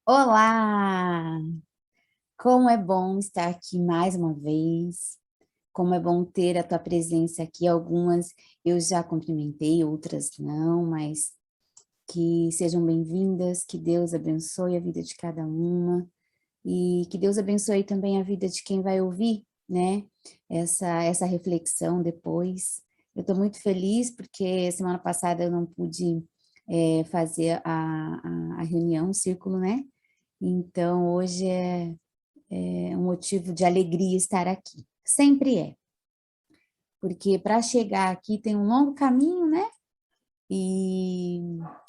Olá! Como é bom estar aqui mais uma vez, como é bom ter a tua presença aqui. Algumas eu já cumprimentei, outras não, mas que sejam bem-vindas, que Deus abençoe a vida de cada uma e que Deus abençoe também a vida de quem vai ouvir, né, essa reflexão depois. Eu estou muito feliz porque semana passada eu não pude, fazer a reunião, o círculo, né, então hoje é um motivo de alegria estar aqui. Sempre é, porque para chegar aqui tem um longo caminho, né? E,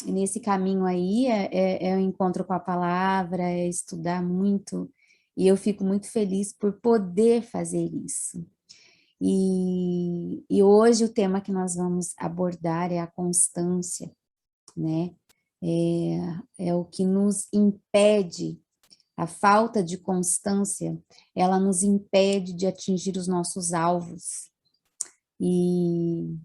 e nesse caminho aí é o encontro com a palavra, é estudar muito, e eu fico muito feliz por poder fazer isso. E hoje o tema que nós vamos abordar é a constância, né? É o que nos impede. A falta de constância, ela nos impede de atingir os nossos alvos. E,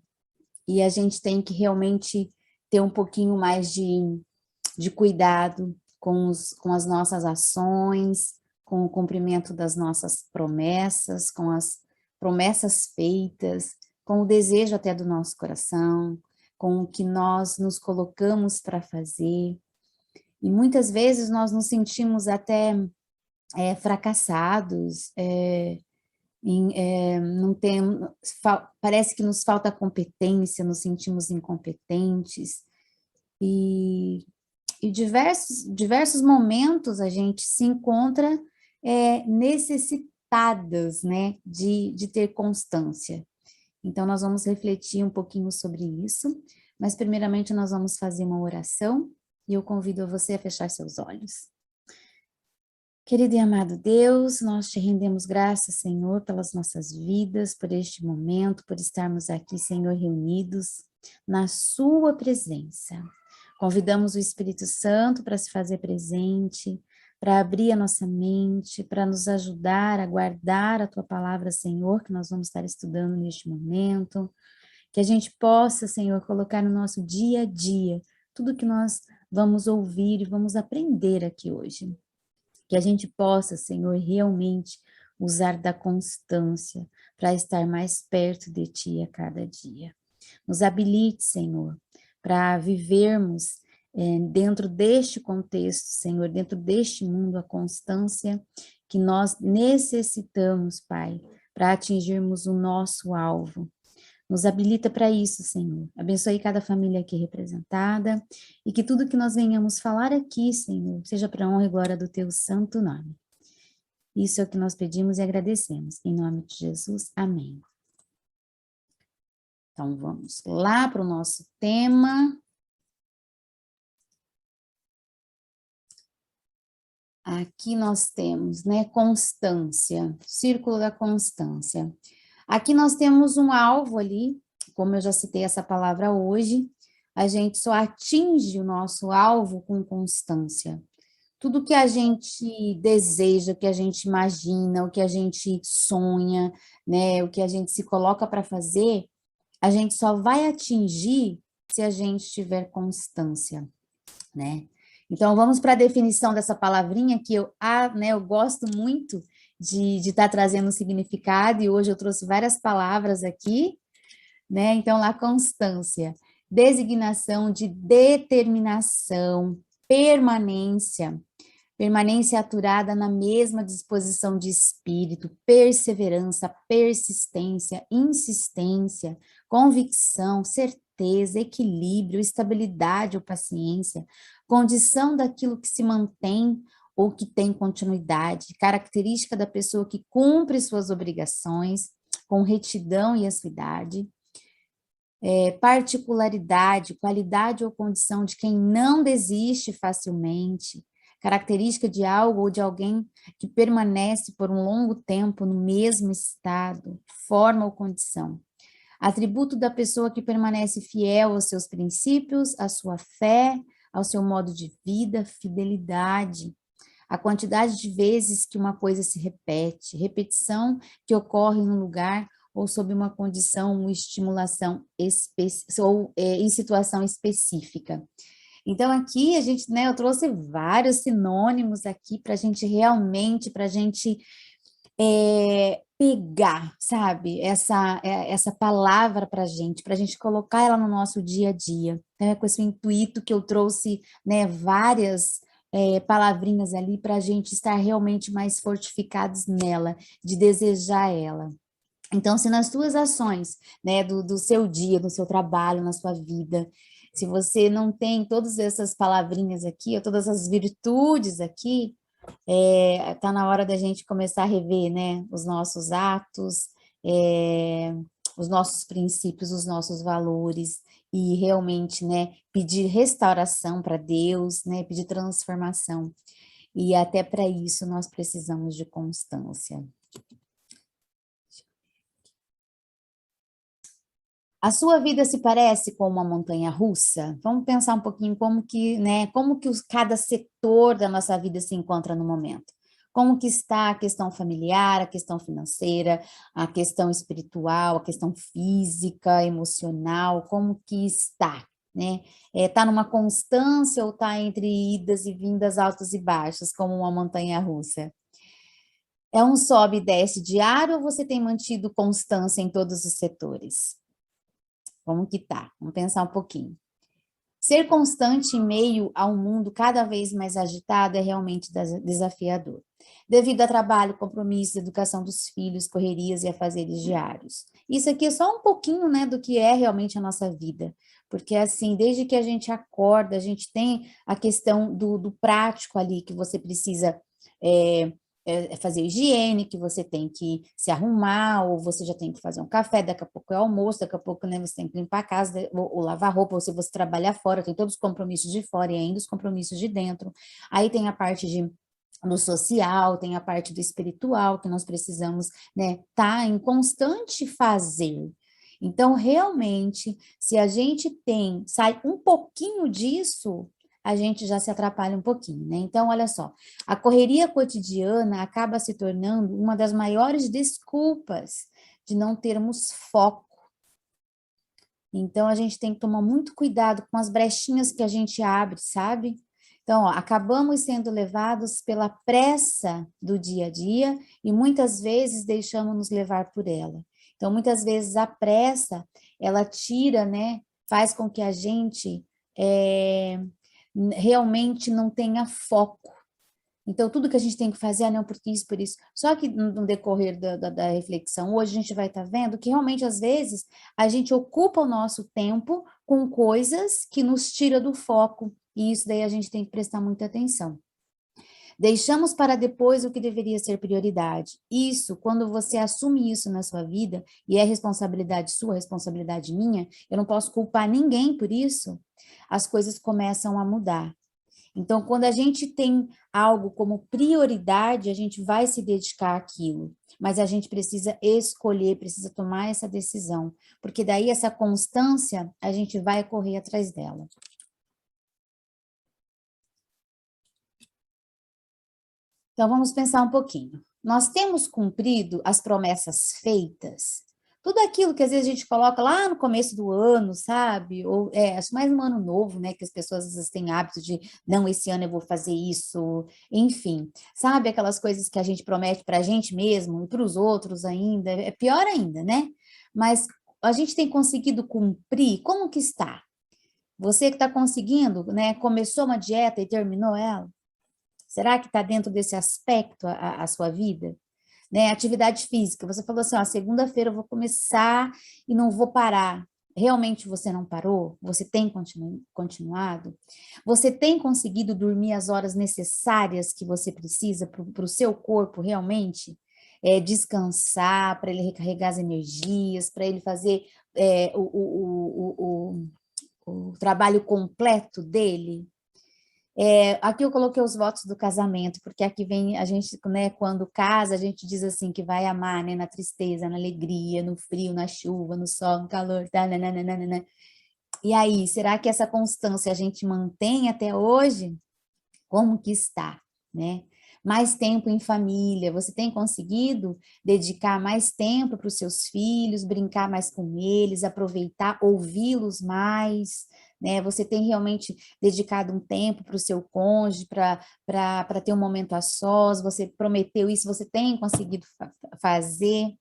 e a gente tem que realmente ter um pouquinho mais de cuidado com as nossas ações, com o cumprimento das nossas promessas, com as promessas feitas, com o desejo até do nosso coração, com o que nós nos colocamos para fazer. E muitas vezes nós nos sentimos até fracassados, não tem, parece que nos falta competência, nos sentimos incompetentes, e, e diversos momentos a gente se encontra necessitadas, né, de ter constância. Então, nós vamos refletir um pouquinho sobre isso, mas primeiramente nós vamos fazer uma oração, e eu convido você a fechar seus olhos. Querido e amado Deus, nós te rendemos graças, Senhor, pelas nossas vidas, por este momento, por estarmos aqui, Senhor, reunidos na sua presença. Convidamos o Espírito Santo para se fazer presente, para abrir a nossa mente, para nos ajudar a guardar a tua palavra, Senhor, que nós vamos estar estudando neste momento. Que a gente possa, Senhor, colocar no nosso dia a dia tudo que nós vamos ouvir e vamos aprender aqui hoje. Que a gente possa, Senhor, realmente usar da constância para estar mais perto de Ti a cada dia. Nos habilite, Senhor, para vivermos dentro deste contexto, Senhor, dentro deste mundo, a constância que nós necessitamos, Pai, para atingirmos o nosso alvo. Nos habilita para isso, Senhor. Abençoe cada família aqui representada e que tudo que nós venhamos falar aqui, Senhor, seja para a honra e glória do Teu santo nome. Isso é o que nós pedimos e agradecemos. Em nome de Jesus, amém. Então, vamos lá para o nosso tema. Aqui nós temos, né, constância, círculo da constância. Aqui nós temos um alvo ali, como eu já citei essa palavra hoje, a gente só atinge o nosso alvo com constância. Tudo que a gente deseja, o que a gente imagina, o que a gente sonha, né, o que a gente se coloca para fazer, a gente só vai atingir se a gente tiver constância, né? Então, vamos para a definição dessa palavrinha que eu gosto muito de estar trazendo um significado, e hoje eu trouxe várias palavras aqui, né? Então, lá, constância, designação de determinação, permanência, permanência aturada na mesma disposição de espírito, perseverança, persistência, insistência, convicção, certeza, equilíbrio, estabilidade ou paciência, condição daquilo que se mantém ou que tem continuidade, característica da pessoa que cumpre suas obrigações com retidão e assiduidade, particularidade, qualidade ou condição de quem não desiste facilmente, característica de algo ou de alguém que permanece por um longo tempo no mesmo estado, forma ou condição. Atributo da pessoa que permanece fiel aos seus princípios, à sua fé, ao seu modo de vida, fidelidade. A quantidade de vezes que uma coisa se repete, repetição que ocorre num lugar ou sob uma condição, uma estimulação ou em situação específica. Então, aqui a gente, né, eu trouxe vários sinônimos aqui para a gente realmente, para a gente pegar, sabe, essa palavra para a gente colocar ela no nosso dia a dia. Então, é com esse intuito que eu trouxe, né, várias palavrinhas ali para a gente estar realmente mais fortificados nela, de desejar ela. Então, se nas tuas ações, né, do seu dia, do seu trabalho, na sua vida, se você não tem todas essas palavrinhas aqui, ou todas as virtudes aqui, tá na hora da gente começar a rever, né, os nossos atos, é, os nossos princípios, os nossos valores, e realmente, né, pedir restauração para Deus, né, pedir transformação. E até para isso nós precisamos de constância. A sua vida se parece com uma montanha russa? Vamos pensar um pouquinho como que, né, como que cada setor da nossa vida se encontra no momento. Como que está a questão familiar, a questão financeira, a questão espiritual, a questão física, emocional, como que está, né? Está numa constância ou está entre idas e vindas altos e baixos, como uma montanha russa? É um sobe e desce diário ou você tem mantido constância em todos os setores? Como que tá? Vamos pensar um pouquinho. Ser constante em meio a um mundo cada vez mais agitado é realmente desafiador, devido a trabalho, compromissos, educação dos filhos, correrias e afazeres diários. Isso aqui é só um pouquinho, né, do que é realmente a nossa vida, porque assim, desde que a gente acorda, a gente tem a questão do prático ali, que você precisa é, fazer higiene, que você tem que se arrumar, ou você já tem que fazer um café, daqui a pouco é almoço, daqui a pouco, né, você tem que limpar a casa, ou lavar roupa, ou se você trabalhar fora, tem todos os compromissos de fora e ainda os compromissos de dentro. Aí tem a parte do social, tem a parte do espiritual, que nós precisamos, né, tá em constante fazer. Então, realmente, se a gente sai um pouquinho disso, a gente já se atrapalha um pouquinho, né? Então, olha só, a correria cotidiana acaba se tornando uma das maiores desculpas de não termos foco. Então, a gente tem que tomar muito cuidado com as brechinhas que a gente abre, sabe? Então, ó, acabamos sendo levados pela pressa do dia a dia e muitas vezes deixamos-nos levar por ela. Então, muitas vezes a pressa, ela tira, né? Faz com que a gente realmente não tenha foco. Então, tudo que a gente tem que fazer, não, porque isso, por isso. Só que no decorrer da reflexão, hoje a gente vai estar vendo que realmente, às vezes, a gente ocupa o nosso tempo com coisas que nos tira do foco. E isso daí a gente tem que prestar muita atenção. Deixamos para depois o que deveria ser prioridade. Isso, quando você assume isso na sua vida, e é responsabilidade sua, responsabilidade minha, eu não posso culpar ninguém por isso, as coisas começam a mudar. Então, quando a gente tem algo como prioridade, a gente vai se dedicar àquilo, mas a gente precisa escolher, precisa tomar essa decisão, porque daí essa constância, a gente vai correr atrás dela. Então, vamos pensar um pouquinho. Nós temos cumprido as promessas feitas? Tudo aquilo que às vezes a gente coloca lá no começo do ano, sabe? Ou acho mais no ano novo, né? Que as pessoas às vezes têm hábito de, não, esse ano eu vou fazer isso, enfim. Sabe aquelas coisas que a gente promete para a gente mesmo e para os outros ainda? É pior ainda, né? Mas a gente tem conseguido cumprir? Como que está? Você que está conseguindo, né? Começou uma dieta e terminou ela? Será que está dentro desse aspecto a sua vida? Né? Atividade física, você falou assim, ó, segunda-feira eu vou começar e não vou parar. Realmente você não parou? Você tem continuado? Você tem conseguido dormir as horas necessárias que você precisa para o seu corpo realmente? Descansar, para ele recarregar as energias, para ele fazer o trabalho completo dele? Aqui eu coloquei os votos do casamento, porque aqui vem a gente, né, quando casa, a gente diz assim que vai amar, né, na tristeza, na alegria, no frio, na chuva, no sol, no calor, tá, nananana. E aí, será que essa constância a gente mantém até hoje? Como que está, né? Mais tempo em família, você tem conseguido dedicar mais tempo para os seus filhos, brincar mais com eles, aproveitar, ouvi-los mais, né? Você tem realmente dedicado um tempo para o seu cônjuge, para ter um momento a sós, você prometeu isso, você tem conseguido fazer,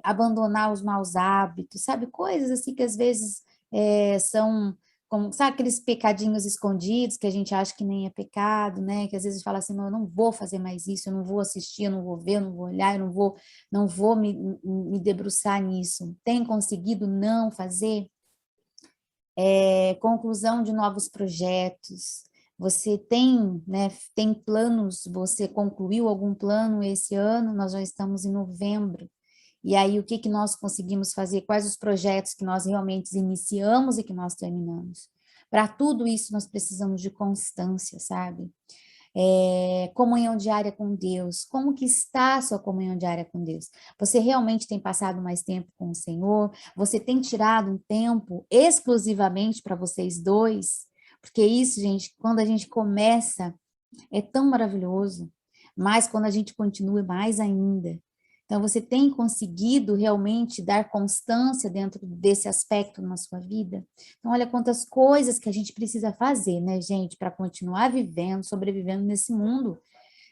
abandonar os maus hábitos, sabe? Coisas assim que às vezes são, como, sabe aqueles pecadinhos escondidos que a gente acha que nem é pecado, né? Que às vezes fala assim, não, eu não vou fazer mais isso, eu não vou assistir, eu não vou ver, eu não vou olhar, eu não vou me debruçar nisso. Tem conseguido não fazer? Conclusão de novos projetos. Você tem, né, tem planos, você concluiu algum plano esse ano? Nós já estamos em novembro. E aí, o que que nós conseguimos fazer? Quais os projetos que nós realmente iniciamos e que nós terminamos? Para tudo isso, nós precisamos de constância, sabe? Comunhão diária com Deus. Como que está a sua comunhão diária com Deus? Você realmente tem passado mais tempo com o Senhor? Você tem tirado um tempo exclusivamente para vocês dois? Porque isso, gente, quando a gente começa, é tão maravilhoso, mas quando a gente continua, mais ainda. Então, você tem conseguido realmente dar constância dentro desse aspecto na sua vida? Então, olha quantas coisas que a gente precisa fazer, né, gente, para continuar vivendo, sobrevivendo nesse mundo.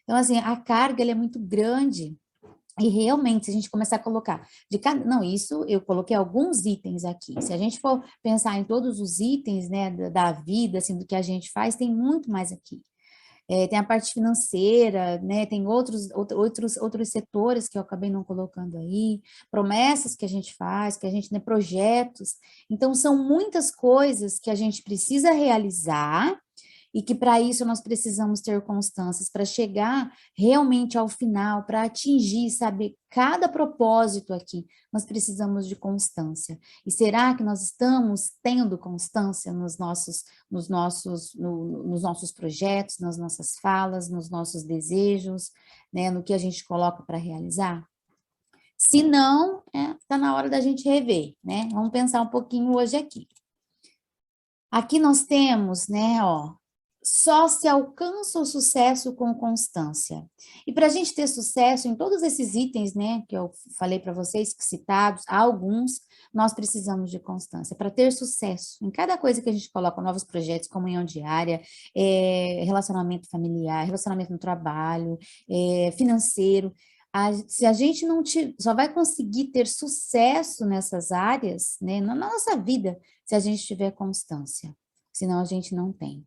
Então, assim, a carga, ela é muito grande. E realmente, se a gente começar a colocar de cada. Não, isso eu coloquei alguns itens aqui. Se a gente for pensar em todos os itens, né, da vida, assim, do que a gente faz, tem muito mais aqui. Tem a parte financeira, né? Tem outros setores que eu acabei não colocando aí, promessas que a gente faz, que a gente, né, projetos. Então, são muitas coisas que a gente precisa realizar e que para isso nós precisamos ter constâncias, para chegar realmente ao final, para atingir, saber cada propósito aqui, nós precisamos de constância. E será que nós estamos tendo constância nos nossos projetos, nas nossas falas, nos nossos desejos, né, no que a gente coloca para realizar? Se não, está na hora da gente rever, né? Vamos pensar um pouquinho hoje aqui. Aqui nós temos, né, ó, só se alcança o sucesso com constância. E para a gente ter sucesso em todos esses itens, né, que eu falei para vocês, que citados, há alguns, nós precisamos de constância. Para ter sucesso em cada coisa que a gente coloca, novos projetos, comunhão diária, relacionamento familiar, relacionamento no trabalho, financeiro, se a gente não só vai conseguir ter sucesso nessas áreas, né, na nossa vida, se a gente tiver constância, senão a gente não tem.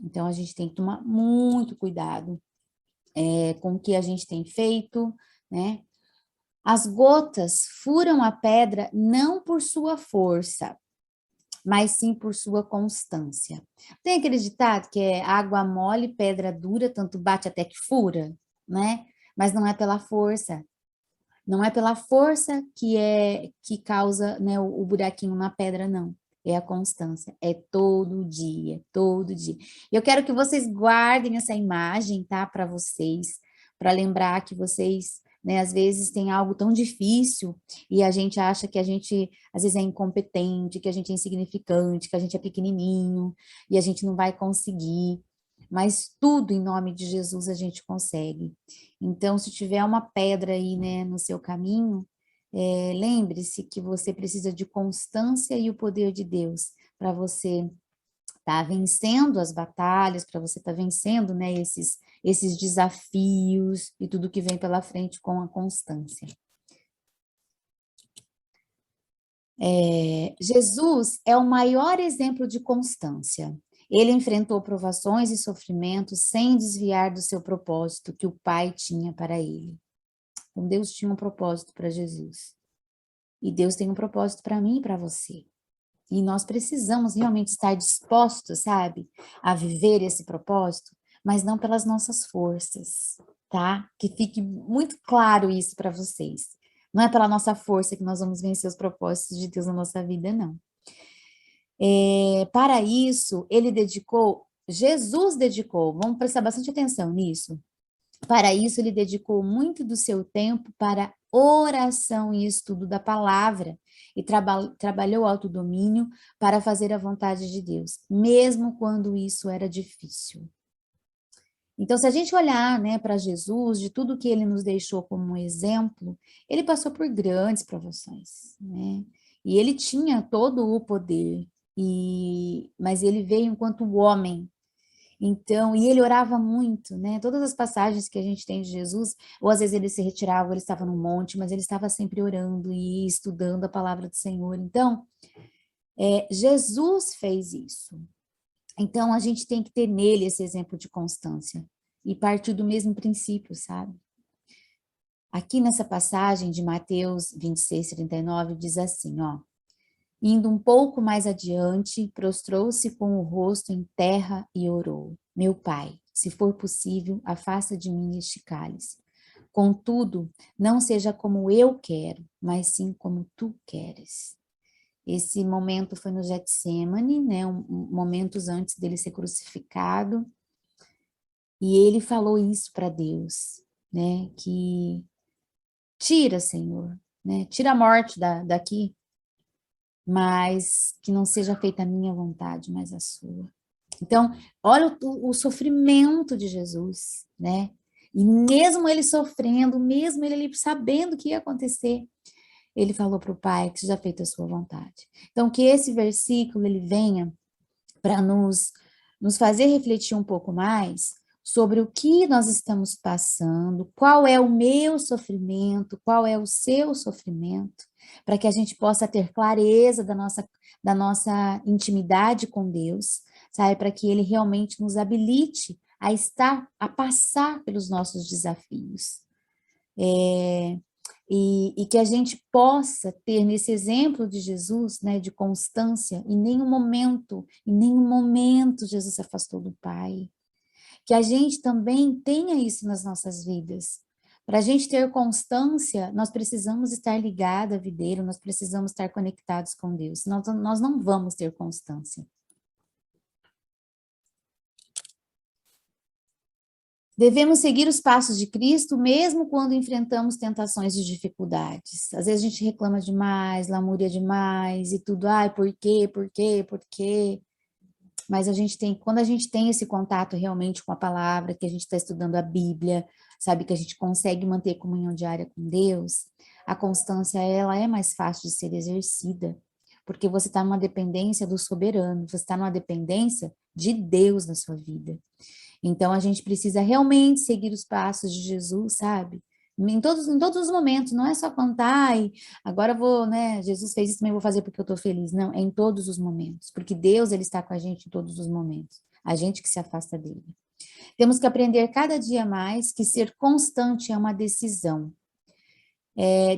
Então, a gente tem que tomar muito cuidado com o que a gente tem feito, né? As gotas furam a pedra não por sua força, mas sim por sua constância. Tem aquele ditado que é água mole, pedra dura, tanto bate até que fura, né? Mas não é pela força. Não é pela força que causa, né, o buraquinho na pedra, não. É a constância, é todo dia, todo dia. Eu quero que vocês guardem essa imagem, tá, para vocês, para lembrar que vocês, né, às vezes tem algo tão difícil e a gente acha que a gente, às vezes, é incompetente, que a gente é insignificante, que a gente é pequenininho e a gente não vai conseguir. Mas tudo em nome de Jesus a gente consegue. Então, se tiver uma pedra aí, né, no seu caminho, lembre-se que você precisa de constância e o poder de Deus para você estar vencendo as batalhas, para você estar vencendo, né, esses desafios e tudo que vem pela frente com a constância. Jesus é o maior exemplo de constância. Ele enfrentou provações e sofrimentos sem desviar do seu propósito que o Pai tinha para ele. Então, Deus tinha um propósito para Jesus. E Deus tem um propósito para mim e para você. E nós precisamos realmente estar dispostos, sabe, a viver esse propósito, mas não pelas nossas forças, tá? Que fique muito claro isso para vocês. Não é pela nossa força que nós vamos vencer os propósitos de Deus na nossa vida, não. Para isso, Jesus dedicou, vamos prestar bastante atenção nisso. Para isso, ele dedicou muito do seu tempo para oração e estudo da palavra e trabalhou autodomínio para fazer a vontade de Deus, mesmo quando isso era difícil. Então, se a gente olhar, né, para Jesus, de tudo que ele nos deixou como exemplo, ele passou por grandes provações, né? E ele tinha todo o poder, mas ele veio enquanto homem. Então, e ele orava muito, né? Todas as passagens que a gente tem de Jesus, ou às vezes ele se retirava, ou ele estava no monte, mas ele estava sempre orando e estudando a palavra do Senhor. Então, Jesus fez isso. Então, a gente tem que ter nele esse exemplo de constância e partir do mesmo princípio, sabe? Aqui nessa passagem de Mateus 26, 39, diz assim, ó. Indo um pouco mais adiante, prostrou-se com o rosto em terra e orou. Meu pai, se for possível, afasta de mim este cálice. Contudo, não seja como eu quero, mas sim como tu queres. Esse momento foi no Getsemane, né, momentos antes dele ser crucificado, e ele falou isso para Deus, né, que tira, Senhor, né, tira a morte daqui, mas que não seja feita a minha vontade, mas a sua. Então, olha o sofrimento de Jesus, né? E mesmo ele sofrendo, mesmo ele sabendo o que ia acontecer, ele falou para o Pai que seja feita a sua vontade. Então, que esse versículo ele venha para nos fazer refletir um pouco mais sobre o que nós estamos passando, qual é o meu sofrimento, qual é o seu sofrimento, para que a gente possa ter clareza da nossa intimidade com Deus, sabe? Para que Ele realmente nos habilite a passar pelos nossos desafios. E que a gente possa ter nesse exemplo de Jesus, né, de constância, em nenhum momento Jesus se afastou do Pai. Que a gente também tenha isso nas nossas vidas. Para a gente ter constância, nós precisamos estar ligados à videira, nós precisamos estar conectados com Deus. Nós não vamos ter constância. Devemos seguir os passos de Cristo, mesmo quando enfrentamos tentações e dificuldades. Às vezes a gente reclama demais, lamúria demais e tudo, ai, por quê, por quê, por quê? Mas quando a gente tem esse contato realmente com a palavra, que a gente está estudando a Bíblia, sabe, que a gente consegue manter comunhão diária com Deus, a constância, ela é mais fácil de ser exercida, porque você está numa dependência do soberano, você está numa dependência de Deus na sua vida. Então, a gente precisa realmente seguir os passos de Jesus, sabe? Em todos os momentos, não é só cantar ai, agora eu vou, né, Jesus fez isso, também vou fazer porque eu estou feliz. Não, é em todos os momentos, porque Deus, Ele está com a gente em todos os momentos, a gente que se afasta dele. Temos que aprender cada dia mais que ser constante é uma decisão.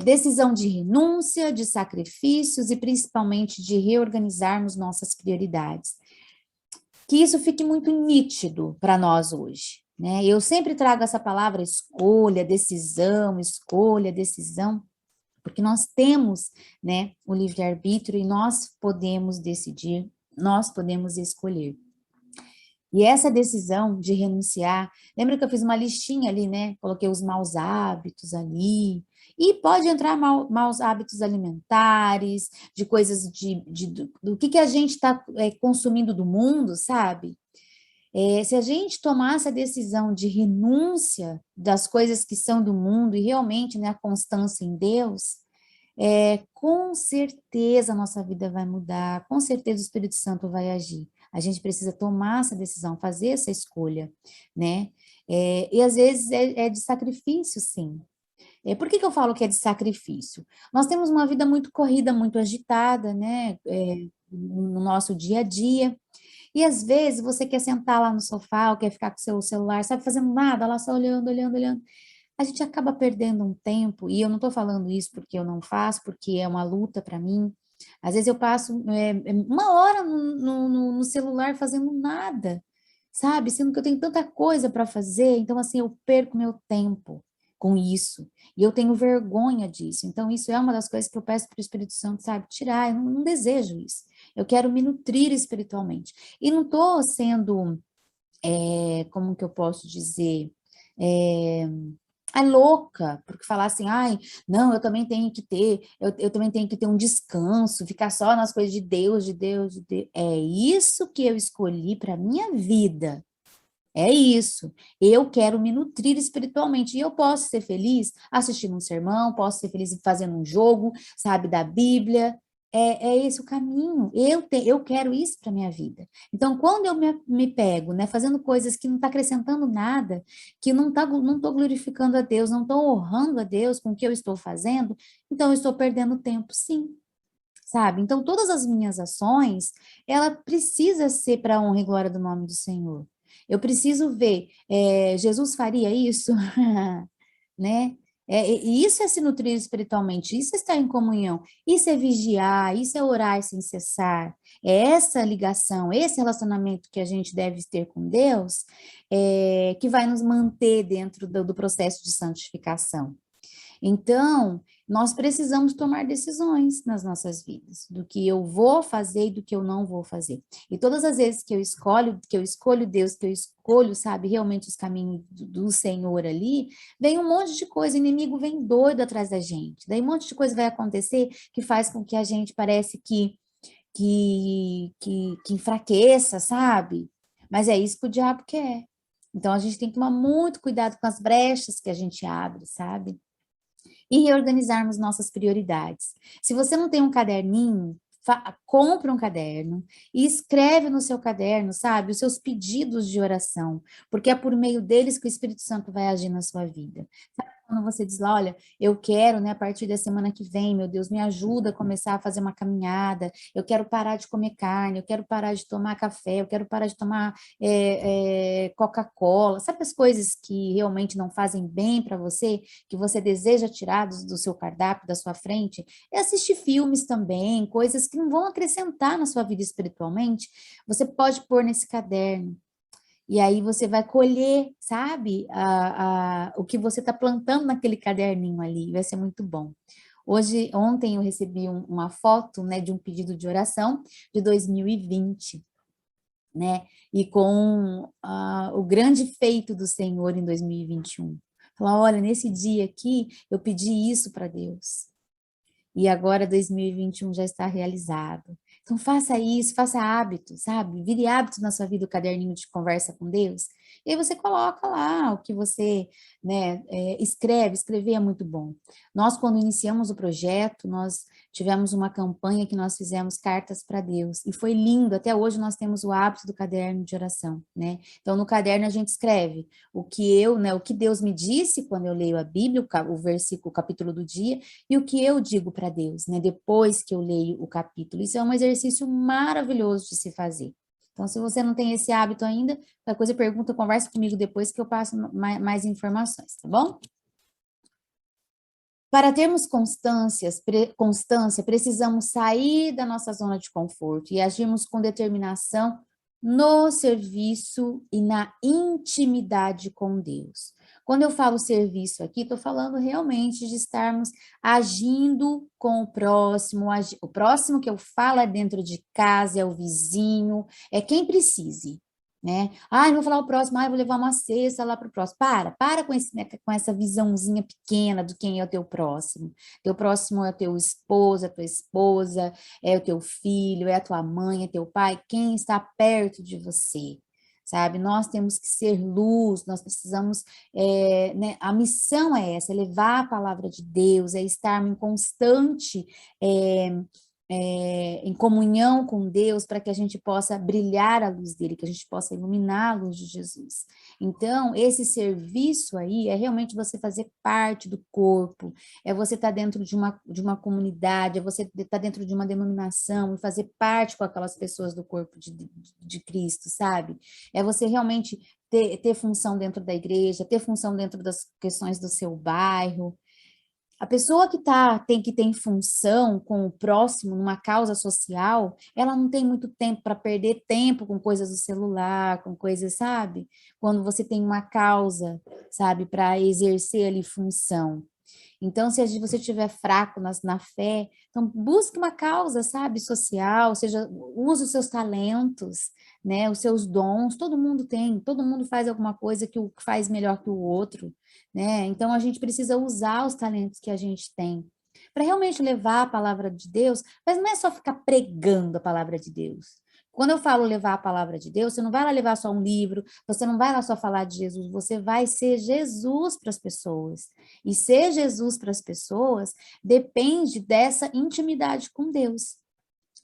Decisão de renúncia, de sacrifícios e principalmente de reorganizarmos nossas prioridades. Que isso fique muito nítido para nós hoje, né? Eu sempre trago essa palavra escolha, decisão, porque nós temos, né, o livre-arbítrio e nós podemos decidir, nós podemos escolher. E essa decisão de renunciar, lembra que eu fiz uma listinha ali, né? Coloquei os maus hábitos ali, e pode entrar maus hábitos alimentares, de coisas do que a gente está consumindo do mundo, sabe? Se a gente tomar essa decisão de renúncia das coisas que são do mundo e realmente, né, a constância em Deus, com certeza a nossa vida vai mudar, com certeza o Espírito Santo vai agir. A gente precisa tomar essa decisão, fazer essa escolha, né? E às vezes é de sacrifício, sim. Por que eu falo que é de sacrifício? Nós temos uma vida muito corrida, muito agitada, né? No nosso dia a dia. E às vezes você quer sentar lá no sofá ou quer ficar com o seu celular, sabe, fazendo nada, lá só olhando, olhando, olhando. A gente acaba perdendo um tempo, e eu não estou falando isso porque eu não faço, porque é uma luta para mim. Às vezes eu passo uma hora no celular fazendo nada, sabe? Sendo que eu tenho tanta coisa para fazer, então assim, eu perco meu tempo com isso. E eu tenho vergonha disso. Então, isso é uma das coisas que eu peço para o Espírito Santo, sabe? Tirar, eu não desejo isso. Eu quero me nutrir espiritualmente. E não estou sendo, como que eu posso dizer, é, louca, porque falar assim, ai, não, eu também tenho que ter, eu também tenho que ter um descanso, ficar só nas coisas de Deus, de Deus, de Deus. É isso que eu escolhi para minha vida. É isso. Eu quero me nutrir espiritualmente. E eu posso ser feliz assistindo um sermão, posso ser feliz fazendo um jogo, sabe, da Bíblia. é esse o caminho, eu quero isso para minha vida. Então, quando eu me pego, né, fazendo coisas que não está acrescentando nada, que não estou glorificando a Deus, não estou honrando a Deus com o que eu estou fazendo, então eu estou perdendo tempo, sim, sabe? Então, todas as minhas ações, ela precisa ser para a honra e glória do nome do Senhor. Eu preciso ver, Jesus faria isso? Né? E isso é se nutrir espiritualmente, isso é estar em comunhão, isso é vigiar, isso é orar sem cessar. É essa ligação, esse relacionamento que a gente deve ter com Deus, que vai nos manter dentro do processo de santificação. Então, nós precisamos tomar decisões nas nossas vidas, do que eu vou fazer e do que eu não vou fazer. E todas as vezes que eu escolho Deus, que eu escolho, sabe, realmente os caminhos do Senhor ali, vem um monte de coisa, o inimigo vem doido atrás da gente. Daí um monte de coisa vai acontecer que faz com que a gente parece que enfraqueça, sabe? Mas é isso que o diabo quer. Então, a gente tem que tomar muito cuidado com as brechas que a gente abre, sabe? E reorganizarmos nossas prioridades. Se você não tem um caderninho, compra um caderno e escreve no seu caderno, sabe, os seus pedidos de oração, porque é por meio deles que o Espírito Santo vai agir na sua vida. Sabe quando você diz lá, olha, eu quero, né, a partir da semana que vem, meu Deus, me ajuda a começar a fazer uma caminhada, eu quero parar de comer carne, eu quero parar de tomar café, eu quero parar de tomar Coca-Cola, sabe as coisas que realmente não fazem bem para você, que você deseja tirar do seu cardápio, da sua frente? É assistir filmes também, coisas que não vão acrescentar na sua vida espiritualmente, você pode pôr nesse caderno. E aí você vai colher, sabe, o que você está plantando naquele caderninho ali, vai ser muito bom. Ontem eu recebi uma foto, né, de um pedido de oração de 2020, né, e com o grande feito do Senhor em 2021. Falar, olha, nesse dia aqui eu pedi isso para Deus, e agora 2021 já está realizado. Então faça isso, faça hábito, sabe? Vire hábito na sua vida o caderninho de conversa com Deus. E aí você coloca lá o que você, né, escrever é muito bom. Nós, quando iniciamos o projeto, nós tivemos uma campanha que nós fizemos cartas para Deus, e foi lindo, até hoje nós temos o hábito do caderno de oração, né? Então no caderno a gente escreve o que Deus me disse quando eu leio a Bíblia, o versículo, o capítulo do dia, e o que eu digo para Deus, né? Depois que eu leio o capítulo. Isso é um exercício maravilhoso de se fazer. Então, se você não tem esse hábito ainda, qualquer coisa, pergunta, conversa comigo depois que eu passo mais informações, tá bom? Para termos constância, precisamos sair da nossa zona de conforto e agirmos com determinação no serviço e na intimidade com Deus. Quando eu falo serviço aqui, estou falando realmente de estarmos agindo com o próximo que eu falo é dentro de casa, é o vizinho, é quem precise. Né? Não vou falar o próximo, vou levar uma cesta lá para o próximo. Para com, né, com essa visãozinha pequena do quem é o teu próximo. Teu próximo é o teu esposo, a tua esposa, é o teu filho, é a tua mãe, é teu pai, quem está perto de você. Sabe, nós temos que ser luz, nós precisamos, né, a missão é essa, é levar a palavra de Deus, é estar em constante em comunhão com Deus, para que a gente possa brilhar a luz dele, que a gente possa iluminar a luz de Jesus. Então, esse serviço aí é realmente você fazer parte do corpo, é você estar dentro de uma comunidade, é você estar dentro de uma denominação e fazer parte com aquelas pessoas do corpo de Cristo, sabe? É você realmente ter função dentro da igreja, ter função dentro das questões do seu bairro. A pessoa que tem função com o próximo numa causa social, ela não tem muito tempo para perder tempo com coisas do celular, com coisas, sabe? Quando você tem uma causa, sabe, para exercer ali função. Então, se você estiver fraco na fé, então busque uma causa, sabe, social, ou seja, use os seus talentos, né, os seus dons, todo mundo tem, todo mundo faz alguma coisa que faz melhor que o outro, né? Então, a gente precisa usar os talentos que a gente tem para realmente levar a palavra de Deus, mas não é só ficar pregando a palavra de Deus. Quando eu falo levar a palavra de Deus, você não vai lá levar só um livro, você não vai lá só falar de Jesus, você vai ser Jesus para as pessoas. E ser Jesus para as pessoas depende dessa intimidade com Deus.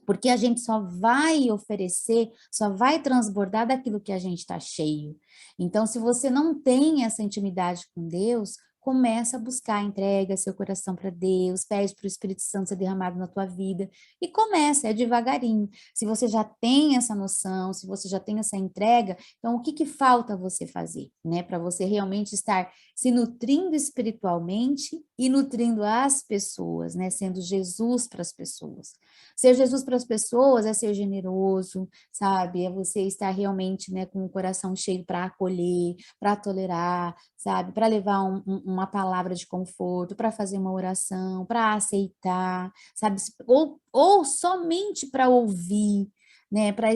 Porque a gente só vai oferecer, só vai transbordar daquilo que a gente está cheio. Então, se você não tem essa intimidade com Deus, começa a buscar, entrega seu coração para Deus, pede para o Espírito Santo ser derramado na tua vida, e começa, é devagarinho. Se você já tem essa noção, se você já tem essa entrega, então o que que falta você fazer, né? Para você realmente estar se nutrindo espiritualmente e nutrindo as pessoas, né? Sendo Jesus para as pessoas. Ser Jesus para as pessoas é ser generoso, sabe? É você estar realmente, né, com o coração cheio para acolher, para tolerar, sabe? Para levar uma palavra de conforto, para fazer uma oração, para aceitar, sabe? Ou somente para ouvir, né? Para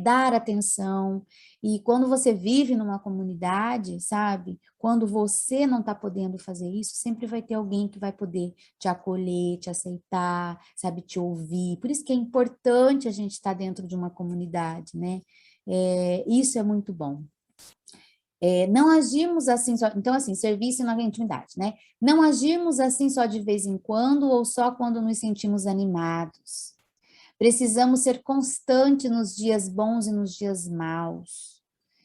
dar atenção. E quando você vive numa comunidade, sabe? Quando você não está podendo fazer isso, sempre vai ter alguém que vai poder te acolher, te aceitar, sabe, te ouvir. Por isso que é importante a gente estar dentro de uma comunidade, né? Isso é muito bom. Não agimos assim só, então assim, serviço na intimidade, né? Não agimos assim só de vez em quando ou só quando nos sentimos animados. Precisamos ser constantes nos dias bons e nos dias maus.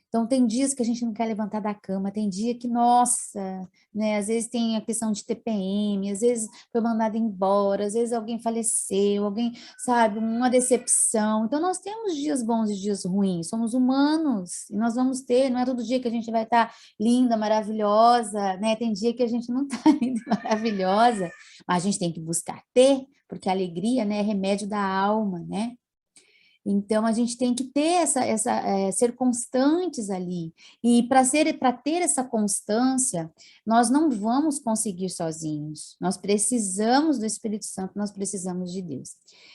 Então, tem dias que a gente não quer levantar da cama, tem dia que, nossa, né? Às vezes tem a questão de TPM, às vezes foi mandado embora, às vezes alguém faleceu, alguém, sabe, uma decepção. Então, nós temos dias bons e dias ruins, somos humanos, e nós vamos ter, não é todo dia que a gente vai estar linda, maravilhosa, né? Tem dia que a gente não está linda, maravilhosa, mas a gente tem que buscar ter, porque a alegria, né, é remédio da alma, né? Então, a gente tem que ter ser constantes ali. E para ter essa constância, nós não vamos conseguir sozinhos. Nós precisamos do Espírito Santo, nós precisamos de Deus.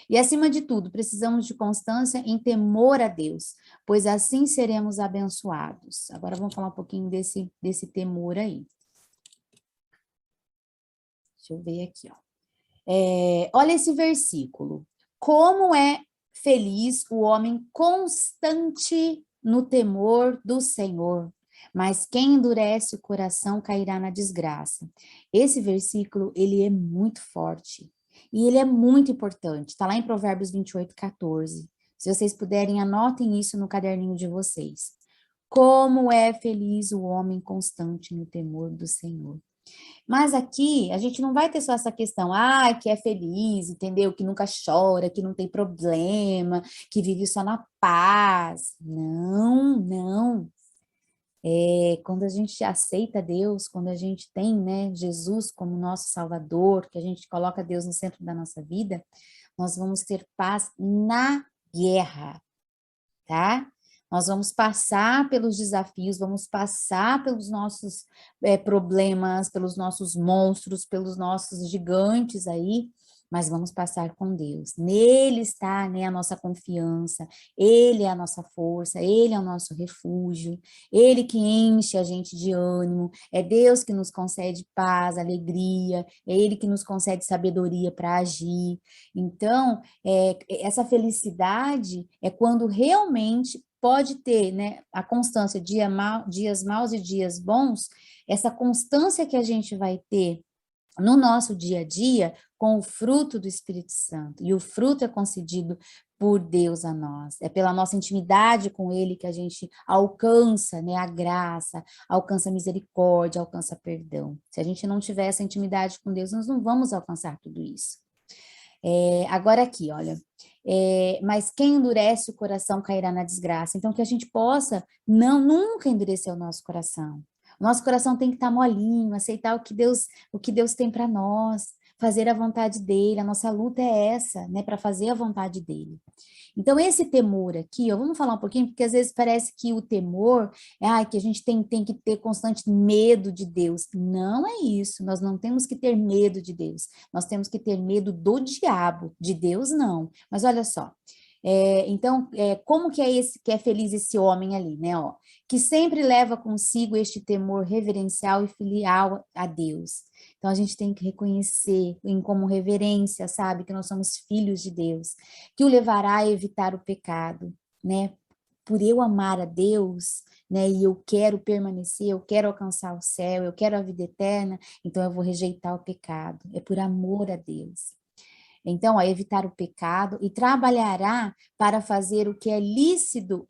E, acima de tudo, precisamos de constância em temor a Deus, pois assim seremos abençoados. Agora, vamos falar um pouquinho desse temor aí. Deixa eu ver aqui, ó. Olha esse versículo. Como é feliz o homem constante no temor do Senhor, mas quem endurece o coração cairá na desgraça. Esse versículo, ele é muito forte e ele é muito importante. Está lá em Provérbios 28:14. Se vocês puderem, anotem isso no caderninho de vocês. Como é feliz o homem constante no temor do Senhor. Mas aqui a gente não vai ter só essa questão, que é feliz, entendeu? Que nunca chora, que não tem problema, que vive só na paz. Não, não. Quando a gente aceita Deus, quando a gente tem, né, Jesus como nosso Salvador, que a gente coloca Deus no centro da nossa vida, nós vamos ter paz na guerra, tá? Nós vamos passar pelos desafios, vamos passar pelos nossos problemas, pelos nossos monstros, pelos nossos gigantes aí, mas vamos passar com Deus. Nele está, né, a nossa confiança, Ele é a nossa força, Ele é o nosso refúgio, Ele que enche a gente de ânimo, é Deus que nos concede paz, alegria, é Ele que nos concede sabedoria para agir. Então, essa felicidade é quando realmente pode ter, né, a constância, dias maus e dias bons, essa constância que a gente vai ter no nosso dia a dia com o fruto do Espírito Santo. E o fruto é concedido por Deus a nós. É pela nossa intimidade com Ele que a gente alcança, né, a graça, alcança a misericórdia, alcança perdão. Se a gente não tiver essa intimidade com Deus, nós não vamos alcançar tudo isso. Agora aqui, olha, mas quem endurece o coração cairá na desgraça. Então, que a gente possa nunca endurecer o nosso coração. O nosso coração tem que estar molinho, aceitar o que Deus tem para nós, fazer a vontade dele. A nossa luta é essa, né, para fazer a vontade dele. Então, esse temor aqui, ó, vamos falar um pouquinho, porque às vezes parece que o temor que a gente tem que ter constante medo de Deus. Não é isso, nós não temos que ter medo de Deus, nós temos que ter medo do diabo, de Deus não. Mas olha só, então, como que é feliz esse homem ali, né, ó, que sempre leva consigo este temor reverencial e filial a Deus. Então, a gente tem que reconhecer como reverência, sabe, que nós somos filhos de Deus, que o levará a evitar o pecado, né, por eu amar a Deus, né, e eu quero permanecer, eu quero alcançar o céu, eu quero a vida eterna, então eu vou rejeitar o pecado, é por amor a Deus. Então, ó, evitar o pecado e trabalhará para fazer o que é lícito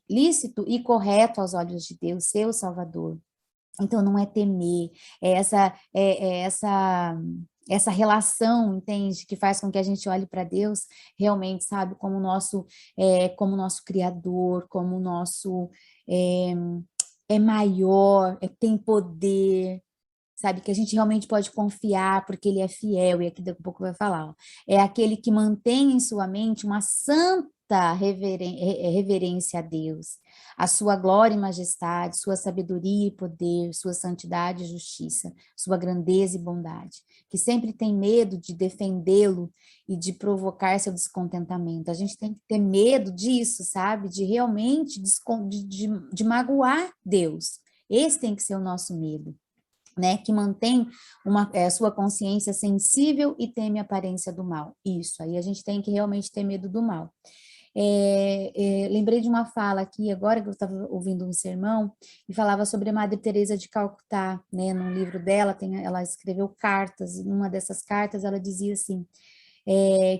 e correto aos olhos de Deus, seu Salvador. Então, não é temer, essa relação, entende? Que faz com que a gente olhe para Deus realmente, sabe, como nosso Criador, como nosso é, maior, tem poder, sabe, que a gente realmente pode confiar porque ele é fiel, e aqui daqui a pouco vai falar, ó, é aquele que mantém em sua mente uma santa reverência a Deus, a sua glória e majestade, sua sabedoria e poder, sua santidade e justiça, sua grandeza e bondade, que sempre tem medo de defendê-lo e de provocar seu descontentamento. A gente tem que ter medo disso, sabe, de realmente de magoar Deus. Esse tem que ser o nosso medo, né, que mantém sua consciência sensível e teme a aparência do mal. Isso, aí a gente tem que realmente ter medo do mal. Lembrei de uma fala aqui, agora que eu estava ouvindo um sermão, e falava sobre a Madre Teresa de Calcutá, né, num livro dela, ela escreveu cartas, e numa dessas cartas ela dizia assim,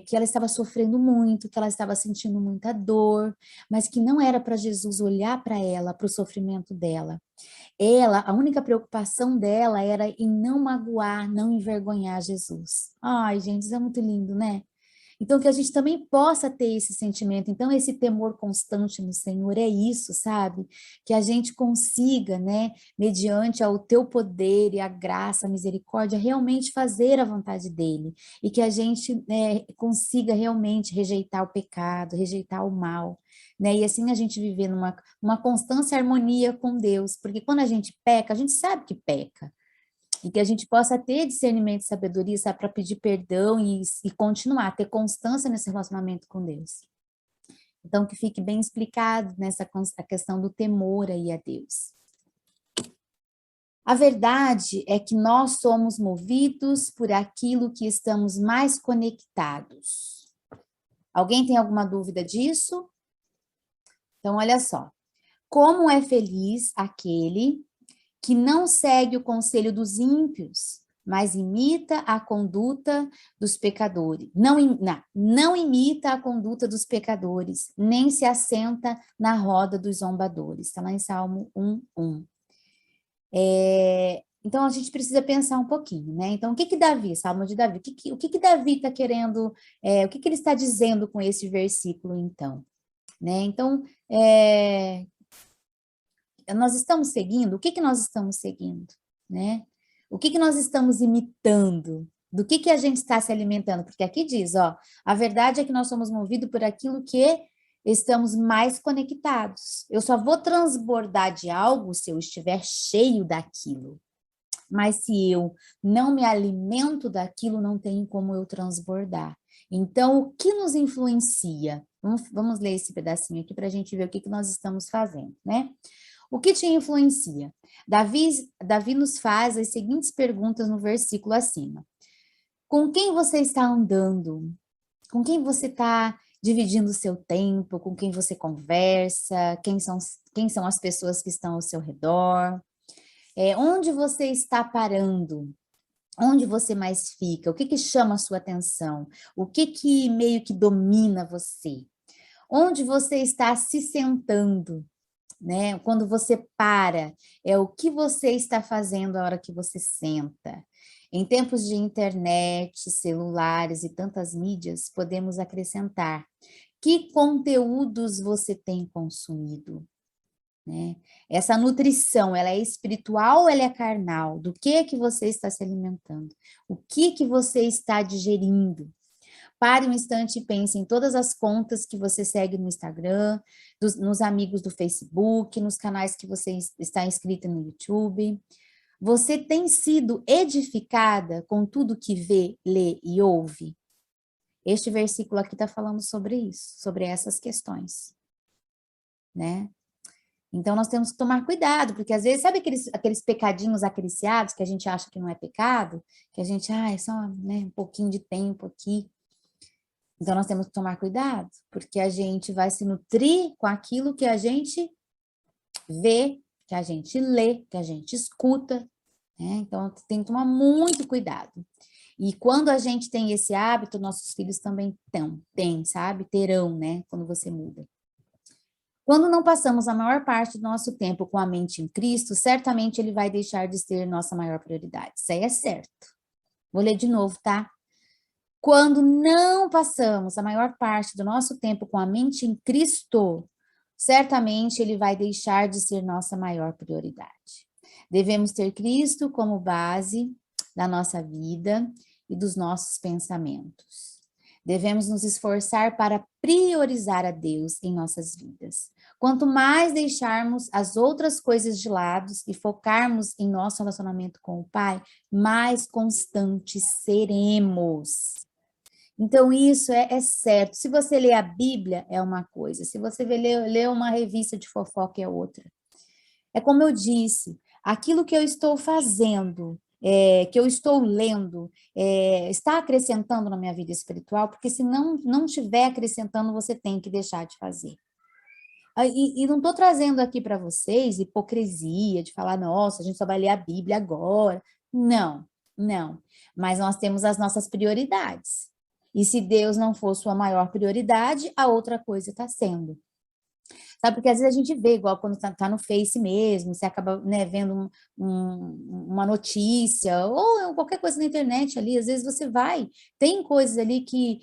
que ela estava sofrendo muito, que ela estava sentindo muita dor, mas que não era para Jesus olhar para ela, para o sofrimento dela. A única preocupação dela era em não magoar, não envergonhar Jesus. Ai, gente, isso é muito lindo, né? Então, que a gente também possa ter esse sentimento. Então, esse temor constante no Senhor é isso, sabe? Que a gente consiga, né, mediante ao teu poder e a graça, a misericórdia, realmente fazer a vontade dele. E que a gente, né, consiga realmente rejeitar o pecado, rejeitar o mal, né? E assim a gente viver numa constância harmonia com Deus. Porque quando a gente peca, a gente sabe que peca. E que a gente possa ter discernimento e sabedoria, sabe, para pedir perdão e continuar, ter constância nesse relacionamento com Deus. Então, que fique bem explicado a questão do temor aí a Deus. A verdade é que nós somos movidos por aquilo que estamos mais conectados. Alguém tem alguma dúvida disso? Então, olha só. Como é feliz aquele que não segue o conselho dos ímpios, mas imita a conduta dos pecadores. Não imita a conduta dos pecadores, nem se assenta na roda dos zombadores. Está lá em Salmo 1:1. Então, a gente precisa pensar um pouquinho, né? Então, o que Davi, Salmo de Davi, o que Davi está querendo, o que ele está dizendo com esse versículo, então? Né? Então, nós estamos seguindo, o que nós estamos seguindo, né? O que nós estamos imitando? Do que a gente está se alimentando? Porque aqui diz, ó, a verdade é que nós somos movidos por aquilo que estamos mais conectados. Eu só vou transbordar de algo se eu estiver cheio daquilo. Mas se eu não me alimento daquilo, não tem como eu transbordar. Então, o que nos influencia? Vamos ler esse pedacinho aqui para a gente ver o que nós estamos fazendo, né? O que te influencia? Davi nos faz as seguintes perguntas no versículo acima. Com quem você está andando? Com quem você está dividindo o seu tempo? Com quem você conversa? Quem são as pessoas que estão ao seu redor? Onde você está parando? Onde você mais fica? O que chama a sua atenção? O que meio que domina você? Onde você está se sentando? Né? Quando você para, é o que você está fazendo a hora que você senta. Em tempos de internet, celulares e tantas mídias, podemos acrescentar: que conteúdos você tem consumido? Né? Essa nutrição, ela é espiritual ou ela é carnal? Do que você está se alimentando? O que você está digerindo? Pare um instante e pense em todas as contas que você segue no Instagram, nos amigos do Facebook, nos canais que você está inscrita no YouTube. Você tem sido edificada com tudo que vê, lê e ouve? Este versículo aqui está falando sobre isso, sobre essas questões, né? Então, nós temos que tomar cuidado, porque às vezes, sabe aqueles pecadinhos acariciados que a gente acha que não é pecado? Que a gente, é só, né, um pouquinho de tempo aqui. Então, nós temos que tomar cuidado, porque a gente vai se nutrir com aquilo que a gente vê, que a gente lê, que a gente escuta, né? Então, tem que tomar muito cuidado. E quando a gente tem esse hábito, nossos filhos também têm, sabe? Terão, né? Quando você muda. Quando não passamos a maior parte do nosso tempo com a mente em Cristo, certamente ele vai deixar de ser nossa maior prioridade. Isso aí é certo. Vou ler de novo, tá? Quando não passamos a maior parte do nosso tempo com a mente em Cristo, certamente ele vai deixar de ser nossa maior prioridade. Devemos ter Cristo como base da nossa vida e dos nossos pensamentos. Devemos nos esforçar para priorizar a Deus em nossas vidas. Quanto mais deixarmos as outras coisas de lado e focarmos em nosso relacionamento com o Pai, mais constantes seremos. Então, isso é certo. Se você lê a Bíblia, é uma coisa. Se você lê uma revista de fofoca, é outra. É como eu disse, aquilo que eu estou fazendo, que eu estou lendo, está acrescentando na minha vida espiritual, porque se não estiver acrescentando, você tem que deixar de fazer. E não estou trazendo aqui para vocês hipocrisia de falar, nossa, a gente só vai ler a Bíblia agora. Não, não. Mas nós temos as nossas prioridades. E se Deus não for sua maior prioridade, a outra coisa está sendo. Sabe, porque às vezes a gente vê, igual quando tá no Face mesmo, você acaba, né, vendo uma notícia, ou qualquer coisa na internet ali, às vezes você tem coisas ali que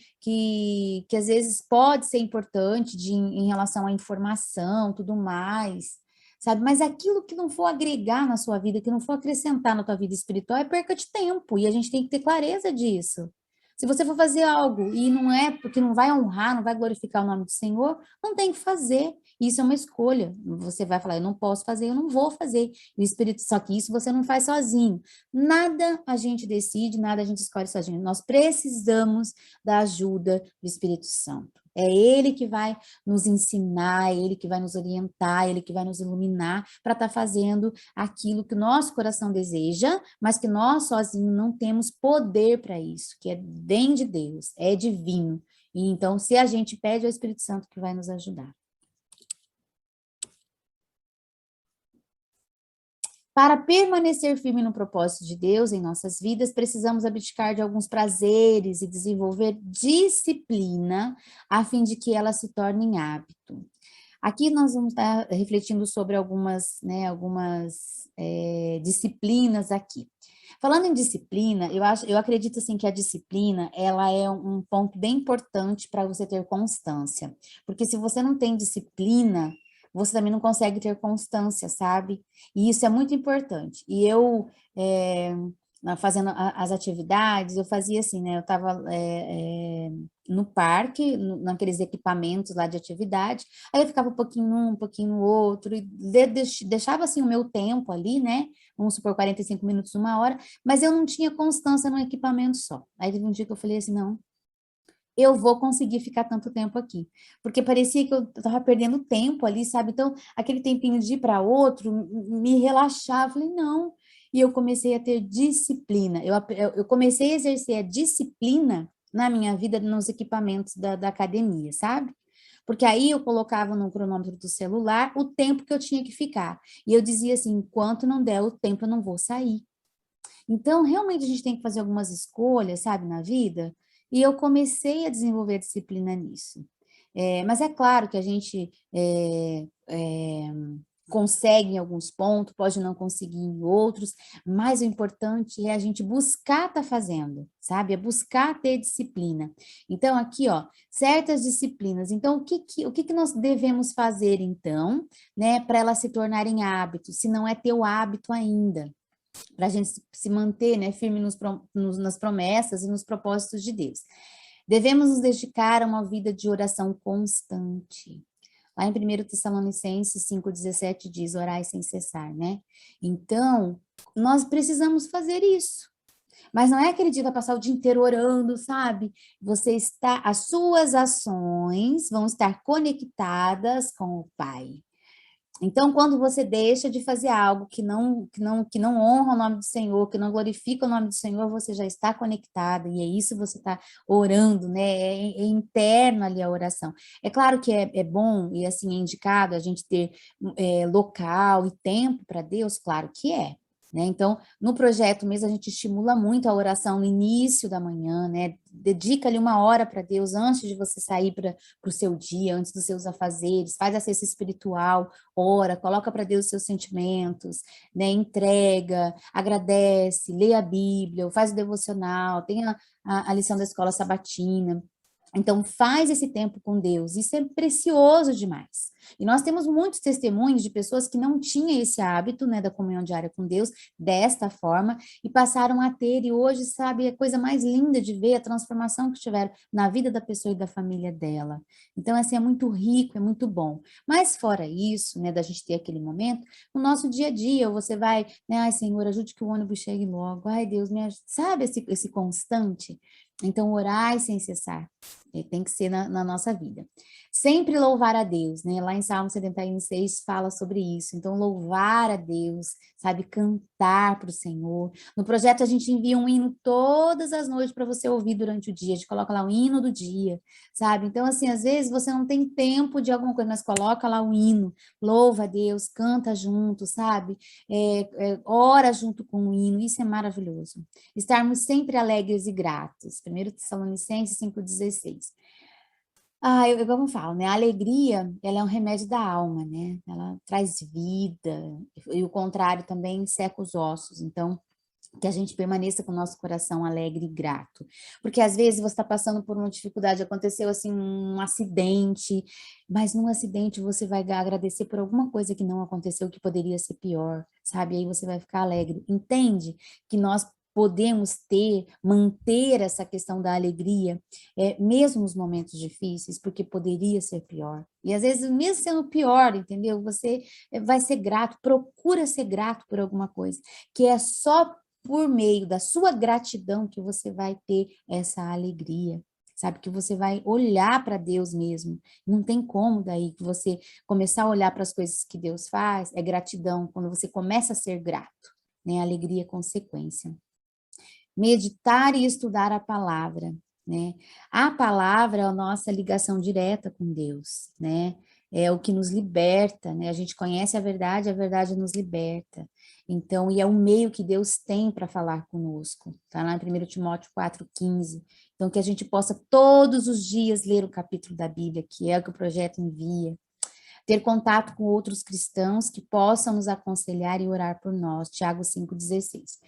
às vezes pode ser importante em relação à informação, tudo mais, sabe? Mas aquilo que não for agregar na sua vida, que não for acrescentar na tua vida espiritual, é perca de tempo, e a gente tem que ter clareza disso. Se você for fazer algo e não é porque não vai honrar, não vai glorificar o nome do Senhor, não tem que fazer. Isso é uma escolha. Você vai falar, eu não posso fazer, eu não vou fazer. E o Espírito, só que isso você não faz sozinho. Nada a gente decide, nada a gente escolhe sozinho. Nós precisamos da ajuda do Espírito Santo. É Ele que vai nos ensinar, é Ele que vai nos orientar, é Ele que vai nos iluminar para estar fazendo aquilo que o nosso coração deseja, mas que nós sozinhos não temos poder para isso, que vem de Deus, é divino. E então, se a gente pede ao Espírito Santo que vai nos ajudar. Para permanecer firme no propósito de Deus em nossas vidas, precisamos abdicar de alguns prazeres e desenvolver disciplina, a fim de que ela se torne em hábito. Aqui nós vamos estar refletindo sobre algumas disciplinas aqui. Falando em disciplina, eu acredito assim que a disciplina, ela é um ponto bem importante para você ter constância, porque se você não tem disciplina, você também não consegue ter constância, sabe? E isso é muito importante. E eu, fazendo as atividades, eu fazia assim, né? Eu estava no parque, naqueles equipamentos lá de atividade, aí eu ficava um pouquinho num, um pouquinho no outro, e deixava assim o meu tempo ali, né? Vamos supor 45 minutos, uma hora, mas eu não tinha constância num equipamento só. Aí teve um dia que eu falei assim, não, eu vou conseguir ficar tanto tempo aqui. Porque parecia que eu estava perdendo tempo ali, sabe? Então, aquele tempinho de ir para outro, me relaxava. Eu falei, não. E eu comecei a ter disciplina. Eu comecei a exercer a disciplina na minha vida nos equipamentos da academia, sabe? Porque aí eu colocava no cronômetro do celular o tempo que eu tinha que ficar. E eu dizia assim, enquanto não der o tempo, eu não vou sair. Então, realmente, a gente tem que fazer algumas escolhas, sabe, na vida, e eu comecei a desenvolver disciplina nisso. Mas é claro que a gente consegue em alguns pontos, pode não conseguir em outros, mas o importante é a gente buscar estar fazendo, sabe? É buscar ter disciplina. Então, aqui, ó, certas disciplinas. Então, o que nós devemos fazer, então, né, para elas se tornarem hábitos, se não é ter o hábito ainda? Para a gente se manter, né, firme nas promessas e nos propósitos de Deus. Devemos nos dedicar a uma vida de oração constante. Lá em 1 Tessalonicenses 5,17 diz, orai sem cessar, né? Então, nós precisamos fazer isso. Mas não é aquele dia que vai passar o dia inteiro orando, sabe? As suas ações vão estar conectadas com o Pai. Então, quando você deixa de fazer algo que não honra o nome do Senhor, que não glorifica o nome do Senhor, você já está conectado, e é isso que você está orando, né? É interno ali a oração. É claro que é bom e assim é indicado a gente ter local e tempo para Deus, claro que é. né? Então, no projeto mesmo, a gente estimula muito a oração no início da manhã, né? Dedica ali 1 hora para Deus antes de você sair para o seu dia, antes dos seus afazeres, faz a cesta espiritual, ora, coloca para Deus os seus sentimentos, né? Entrega, agradece, lê a Bíblia, faz o devocional, tem a lição da escola sabatina. Então, faz esse tempo com Deus, isso é precioso demais. E nós temos muitos testemunhos de pessoas que não tinham esse hábito, né, da comunhão diária com Deus, desta forma, e passaram a ter, e hoje, sabe, é a coisa mais linda de ver a transformação que tiveram na vida da pessoa e da família dela. Então, assim, é muito rico, é muito bom. Mas fora isso, né, da gente ter aquele momento, no nosso dia a dia, você vai, né, ai, Senhor, ajude que o ônibus chegue logo, ai, Deus, me ajude, sabe, esse constante? Então, orai sem cessar. Tem que ser na nossa vida. Sempre louvar a Deus, né? Lá em Salmo 71:6 fala sobre isso. Então, louvar a Deus, sabe? Cantar para o Senhor. No projeto, a gente envia um hino todas as noites para você ouvir durante o dia. A gente coloca lá o hino do dia, sabe? Então, assim, às vezes você não tem tempo de alguma coisa, mas coloca lá o hino, louva a Deus, canta junto, sabe? Ora junto com o hino, isso é maravilhoso. Estarmos sempre alegres e gratos. 1 Tessalonicenses 5:16. Como eu falo, né? A alegria, ela é um remédio da alma, né? Ela traz vida, e o contrário também seca os ossos. Então, que a gente permaneça com o nosso coração alegre e grato. Porque às vezes você está passando por uma dificuldade, aconteceu assim um acidente, mas num acidente você vai agradecer por alguma coisa que não aconteceu, que poderia ser pior, sabe? Aí você vai ficar alegre. Entende que nós podemos manter essa questão da alegria, mesmo nos momentos difíceis, porque poderia ser pior. E às vezes, mesmo sendo pior, entendeu? Você vai ser grato, procura ser grato por alguma coisa, que é só por meio da sua gratidão que você vai ter essa alegria, sabe? Que você vai olhar para Deus mesmo. Não tem como daí que você começar a olhar para as coisas que Deus faz, é gratidão, quando você começa a ser grato, né? Alegria é consequência. Meditar e estudar a palavra, né? A palavra é a nossa ligação direta com Deus, né? É o que nos liberta, né? A gente conhece a verdade nos liberta. Então, e é o meio que Deus tem para falar conosco, tá lá em 1 Timóteo 4:15. Então, que a gente possa todos os dias ler o capítulo da Bíblia, que é o que o projeto envia, ter contato com outros cristãos que possam nos aconselhar e orar por nós, Tiago 5:16.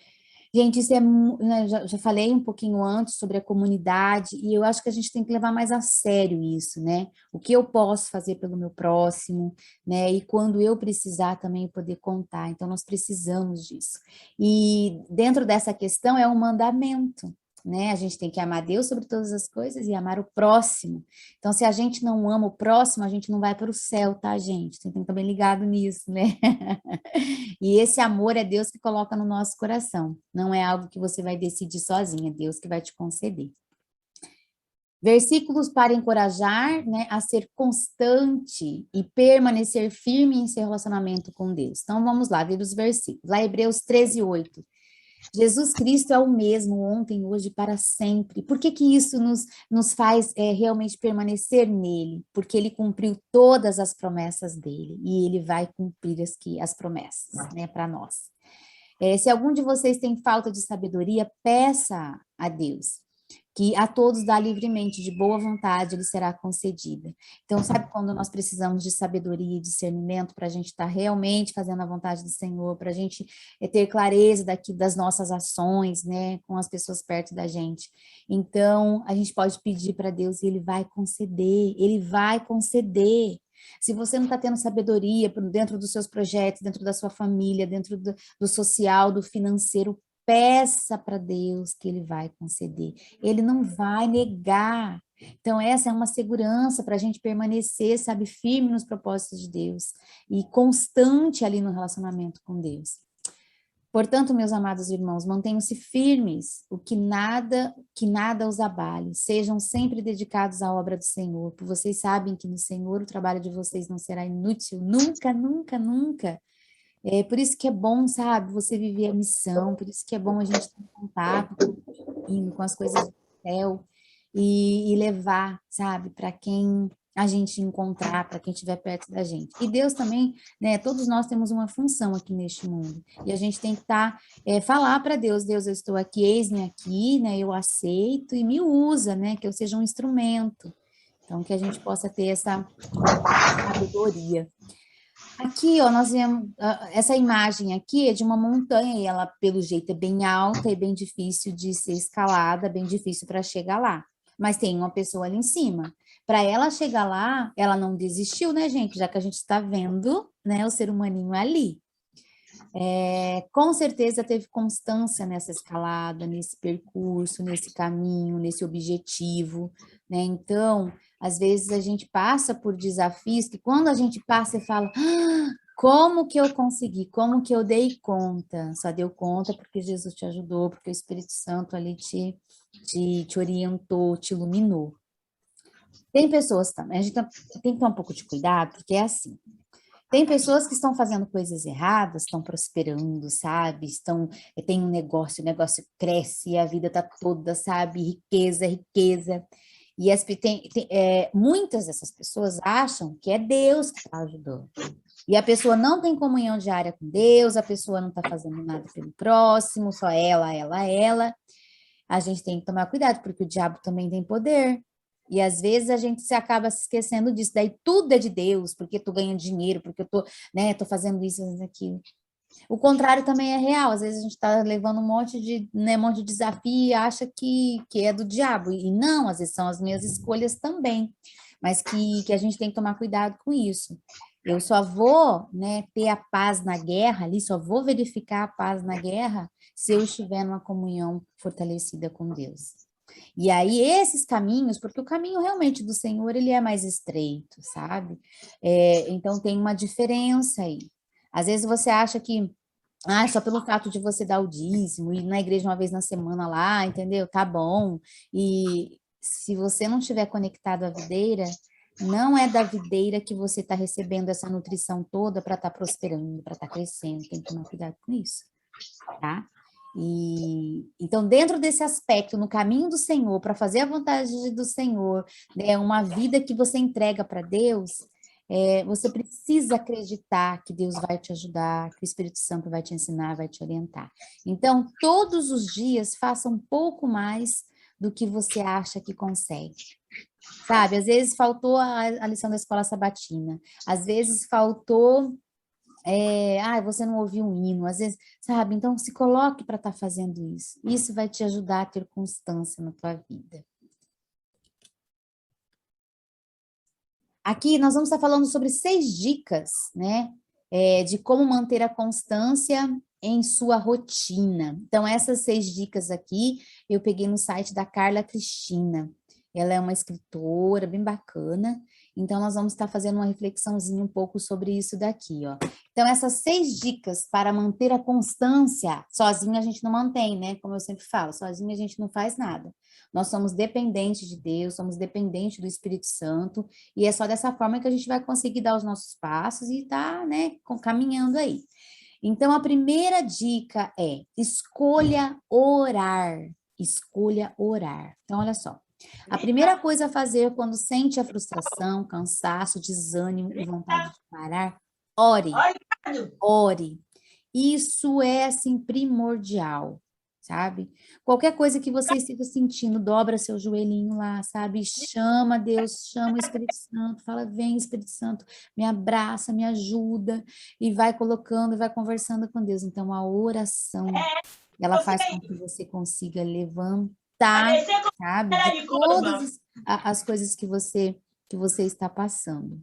Gente, isso né, já falei um pouquinho antes sobre a comunidade, e eu acho que a gente tem que levar mais a sério isso, né? O que eu posso fazer pelo meu próximo, né? E quando eu precisar também poder contar. Então, nós precisamos disso. E dentro dessa questão é um mandamento, né? A gente tem que amar Deus sobre todas as coisas e amar o próximo. Então, se a gente não ama o próximo, a gente não vai para o céu, tá, gente? Tem que estar bem ligado nisso, né? E esse amor é Deus que coloca no nosso coração. Não é algo que você vai decidir sozinha, é Deus que vai te conceder. Versículos para encorajar, né, a ser constante e permanecer firme em seu relacionamento com Deus. Então, vamos lá, ver os versículos. Lá, Hebreus 13:8. Jesus Cristo é o mesmo ontem, hoje, para sempre. Por que que isso nos faz realmente permanecer nele? Porque ele cumpriu todas as promessas dele e ele vai cumprir as promessas, né, para nós. Se algum de vocês tem falta de sabedoria, peça a Deus, que a todos dá livremente, de boa vontade, ele será concedida. Então, sabe quando nós precisamos de sabedoria e discernimento para a gente estar realmente fazendo a vontade do Senhor, para a gente ter clareza das nossas ações, né, com as pessoas perto da gente. Então, a gente pode pedir para Deus e ele vai conceder, ele vai conceder. Se você não está tendo sabedoria dentro dos seus projetos, dentro da sua família, dentro do social, do financeiro, peça para Deus que ele vai conceder. Ele não vai negar. Então, essa é uma segurança para a gente permanecer, sabe, firme nos propósitos de Deus e constante ali no relacionamento com Deus. Portanto, meus amados irmãos, mantenham-se firmes, que nada os abale, sejam sempre dedicados à obra do Senhor, porque vocês sabem que no Senhor o trabalho de vocês não será inútil, nunca, nunca, nunca. É por isso que é bom, sabe, você viver a missão, por isso que é bom a gente ter contato com as coisas do céu e levar, sabe, para quem a gente encontrar para quem estiver perto da gente. E Deus também, né, todos nós temos uma função aqui neste mundo, e a gente tem que falar para Deus, Deus, eu estou aqui, eis-me aqui, né, eu aceito e me usa, né, que eu seja um instrumento. Então, que a gente possa ter essa sabedoria. Aqui, ó, nós vemos, essa imagem aqui é de uma montanha, e ela, pelo jeito, é bem alta e bem difícil de ser escalada, bem difícil para chegar lá. Mas tem uma pessoa ali em cima. Para ela chegar lá, ela não desistiu, né, gente? Já que a gente está vendo, né, o ser humaninho ali. Com certeza teve constância nessa escalada, nesse percurso, nesse caminho, nesse objetivo, né? Então, às vezes a gente passa por desafios que quando a gente passa e fala, como que eu consegui? Como que eu dei conta? Só deu conta porque Jesus te ajudou, porque o Espírito Santo ali te orientou, te iluminou. Tem pessoas também, a gente tem que ter um pouco de cuidado, porque é assim, tem pessoas que estão fazendo coisas erradas, estão prosperando, sabe? Tem um negócio, o negócio cresce, a vida tá toda, sabe? Riqueza, riqueza. E muitas dessas pessoas acham que é Deus que está ajudando. E a pessoa não tem comunhão diária com Deus, a pessoa não está fazendo nada pelo próximo, só ela, ela, ela. A gente tem que tomar cuidado, porque o diabo também tem poder. E às vezes a gente se acaba se esquecendo disso, daí tudo é de Deus, porque tu ganha dinheiro, porque eu tô, né, tô fazendo isso, fazendo aquilo. O contrário também é real, às vezes a gente está levando um monte de desafio e acha que é do diabo, e não, às vezes são as minhas escolhas também, mas que a gente tem que tomar cuidado com isso. Eu só vou, né, ter a paz na guerra ali, só vou verificar a paz na guerra se eu estiver numa comunhão fortalecida com Deus. E aí, esses caminhos, porque o caminho realmente do Senhor, ele é mais estreito, sabe? Então, tem uma diferença aí. Às vezes você acha que, só pelo fato de você dar o dízimo, ir na igreja uma vez na semana lá, entendeu? Tá bom. E se você não estiver conectado à videira, não é da videira que você está recebendo essa nutrição toda para estar prosperando, para estar crescendo. Tem que tomar cuidado com isso, tá? Então, dentro desse aspecto, no caminho do Senhor, para fazer a vontade do Senhor, né, uma vida que você entrega para Deus, você precisa acreditar que Deus vai te ajudar, que o Espírito Santo vai te ensinar, vai te orientar. Então, todos os dias, faça um pouco mais do que você acha que consegue. Sabe, às vezes faltou a lição da escola sabatina, às vezes faltou você não ouviu um hino, às vezes, sabe? Então, se coloque para estar fazendo isso. Isso vai te ajudar a ter constância na tua vida. Aqui nós vamos estar falando sobre 6 dicas, né? De como manter a constância em sua rotina. Então, essas 6 dicas aqui, eu peguei no site da Carla Cristina. Ela é uma escritora bem bacana, então nós vamos estar fazendo uma reflexãozinha um pouco sobre isso daqui, ó. Então, essas 6 dicas para manter a constância, sozinha a gente não mantém, né? Como eu sempre falo, sozinha a gente não faz nada. Nós somos dependentes de Deus, somos dependentes do Espírito Santo, e é só dessa forma que a gente vai conseguir dar os nossos passos e tá, né, caminhando aí. Então, a primeira dica é: escolha orar. Escolha orar. Então, olha só. A primeira coisa a fazer quando sente a frustração, cansaço, desânimo e vontade de parar, ore. Ore. Isso é, assim, primordial, sabe? Qualquer coisa que você esteja sentindo, dobra seu joelhinho lá, sabe? Chama Deus, chama o Espírito Santo, fala, vem Espírito Santo, me abraça, me ajuda, e vai colocando, vai conversando com Deus. Então, a oração, ela faz com que você consiga levantar, sabe? De todas as coisas que você está passando.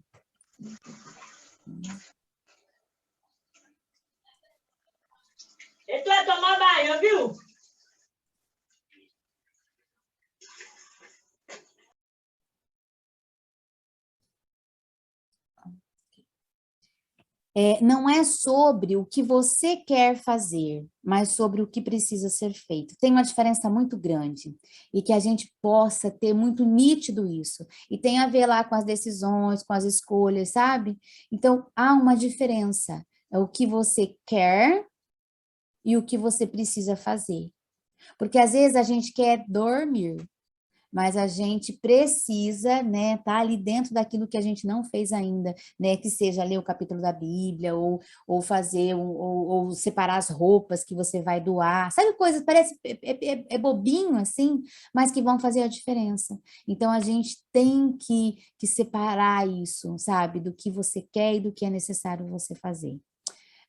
Tu vai tomar banho, viu? Não é sobre o que você quer fazer, mas sobre o que precisa ser feito. Tem uma diferença muito grande e que a gente possa ter muito nítido isso. E tem a ver lá com as decisões, com as escolhas, sabe? Então, há uma diferença. É o que você quer e o que você precisa fazer. Porque às vezes a gente quer dormir, mas a gente precisa, né, tá ali dentro daquilo que a gente não fez ainda, né, que seja ler o capítulo da Bíblia, ou fazer, ou separar as roupas que você vai doar, sabe, coisas, parece, é bobinho, assim, mas que vão fazer a diferença. Então, a gente tem que separar isso, sabe, do que você quer e do que é necessário você fazer.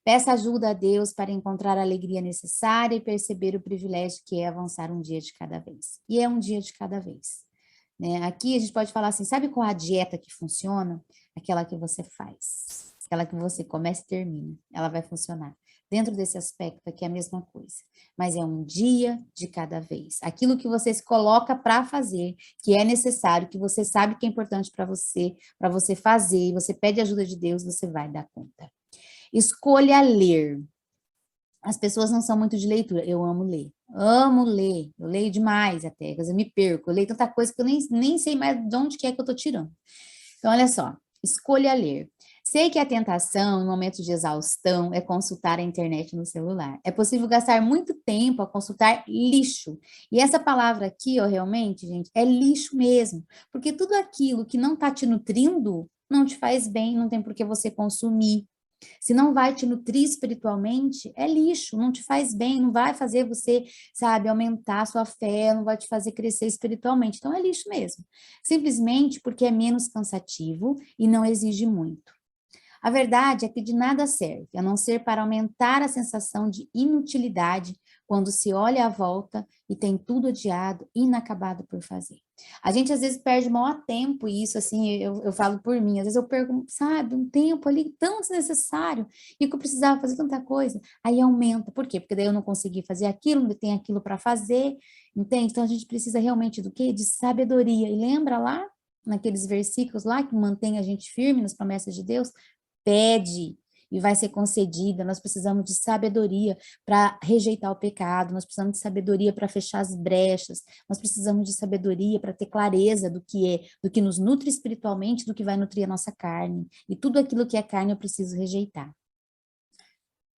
Peça ajuda a Deus para encontrar a alegria necessária e perceber o privilégio que é avançar um dia de cada vez. E é um dia de cada vez, né? Aqui a gente pode falar assim, sabe qual a dieta que funciona? Aquela que você faz, aquela que você começa e termina, ela vai funcionar. Dentro desse aspecto aqui é a mesma coisa, mas é um dia de cada vez. Aquilo que você se coloca para fazer, que é necessário, que você sabe que é importante para você fazer, e você pede ajuda de Deus, você vai dar conta. Escolha ler. As pessoas não são muito de leitura. Eu amo ler. Amo ler. Eu leio demais até. Quer dizer, me perco. Eu leio tanta coisa que eu nem sei mais de onde que é que eu estou tirando. Então, olha só. Escolha ler. Sei que a tentação, em momentos de exaustão, é consultar a internet no celular. É possível gastar muito tempo a consultar lixo. E essa palavra aqui, ó, realmente, gente, é lixo mesmo. Porque tudo aquilo que não está te nutrindo, não te faz bem, não tem por que você consumir. Se não vai te nutrir espiritualmente, é lixo, não te faz bem, não vai fazer você, sabe, aumentar a sua fé, não vai te fazer crescer espiritualmente. Então é lixo mesmo. Simplesmente porque é menos cansativo e não exige muito. A verdade é que de nada serve, a não ser para aumentar a sensação de inutilidade quando se olha à volta e tem tudo adiado, inacabado por fazer. A gente às vezes perde maior tempo, e isso assim, eu falo por mim, às vezes eu perco, sabe, um tempo ali tão desnecessário, e que eu precisava fazer tanta coisa, aí aumenta, por quê? Porque daí eu não consegui fazer aquilo, não tem aquilo para fazer, entende? Então a gente precisa realmente do quê? De sabedoria, e lembra lá, naqueles versículos lá que mantém a gente firme nas promessas de Deus? Pede e vai ser concedida. Nós precisamos de sabedoria para rejeitar o pecado, nós precisamos de sabedoria para fechar as brechas, nós precisamos de sabedoria para ter clareza do que é, do que nos nutre espiritualmente, do que vai nutrir a nossa carne. E tudo aquilo que é carne eu preciso rejeitar.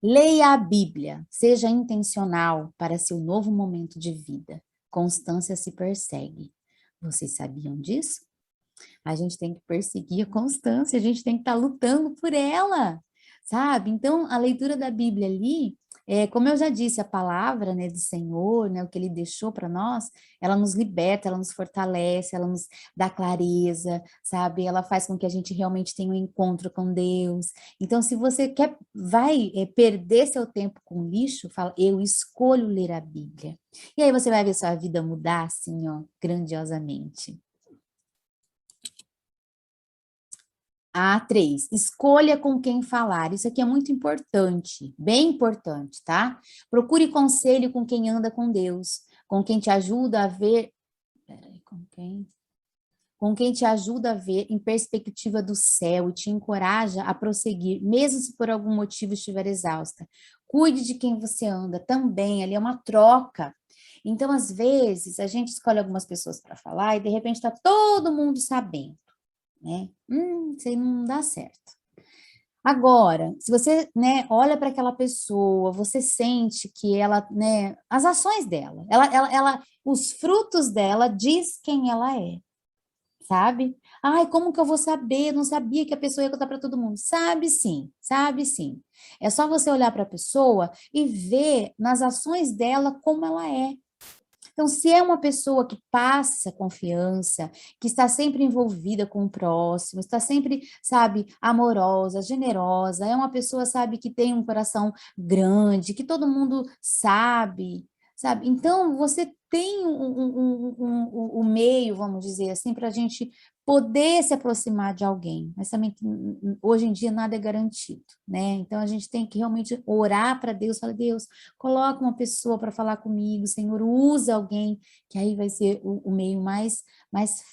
Leia a Bíblia, seja intencional para seu novo momento de vida. Constância se persegue. Vocês sabiam disso? A gente tem que perseguir a constância, a gente tem que estar lutando por ela, sabe? Então, a leitura da Bíblia ali, como eu já disse, a palavra, né, do Senhor, né, o que Ele deixou para nós, ela nos liberta, ela nos fortalece, ela nos dá clareza, sabe? Ela faz com que a gente realmente tenha um encontro com Deus. Então, se você vai perder seu tempo com lixo, fala, eu escolho ler a Bíblia. E aí você vai ver sua vida mudar, assim, ó, grandiosamente. A3, escolha com quem falar. Isso aqui é muito importante, bem importante, tá? Procure conselho com quem anda com Deus, com quem te ajuda a ver. Peraí, com quem? Com quem te ajuda a ver em perspectiva do céu e te encoraja a prosseguir, mesmo se por algum motivo estiver exausta. Cuide de quem você anda também, ali é uma troca. Então, às vezes, a gente escolhe algumas pessoas para falar e de repente está todo mundo sabendo, né? Isso aí não dá certo. Agora, se você, né, olha para aquela pessoa, você sente que ela, né, as ações dela, os frutos dela diz quem ela é, sabe? Ai, como que eu vou saber? Eu não sabia que a pessoa ia contar para todo mundo. Sabe sim, sabe sim. É só você olhar para a pessoa e ver nas ações dela como ela é. Então, se é uma pessoa que passa confiança, que está sempre envolvida com o próximo, está sempre, sabe, amorosa, generosa, é uma pessoa, sabe, que tem um coração grande, que todo mundo sabe? Então, você tem um meio, vamos dizer assim, para a gente poder se aproximar de alguém, mas também hoje em dia nada é garantido, né? Então, a gente tem que realmente orar para Deus, falar, Deus, coloca uma pessoa para falar comigo, Senhor, usa alguém, que aí vai ser o meio mais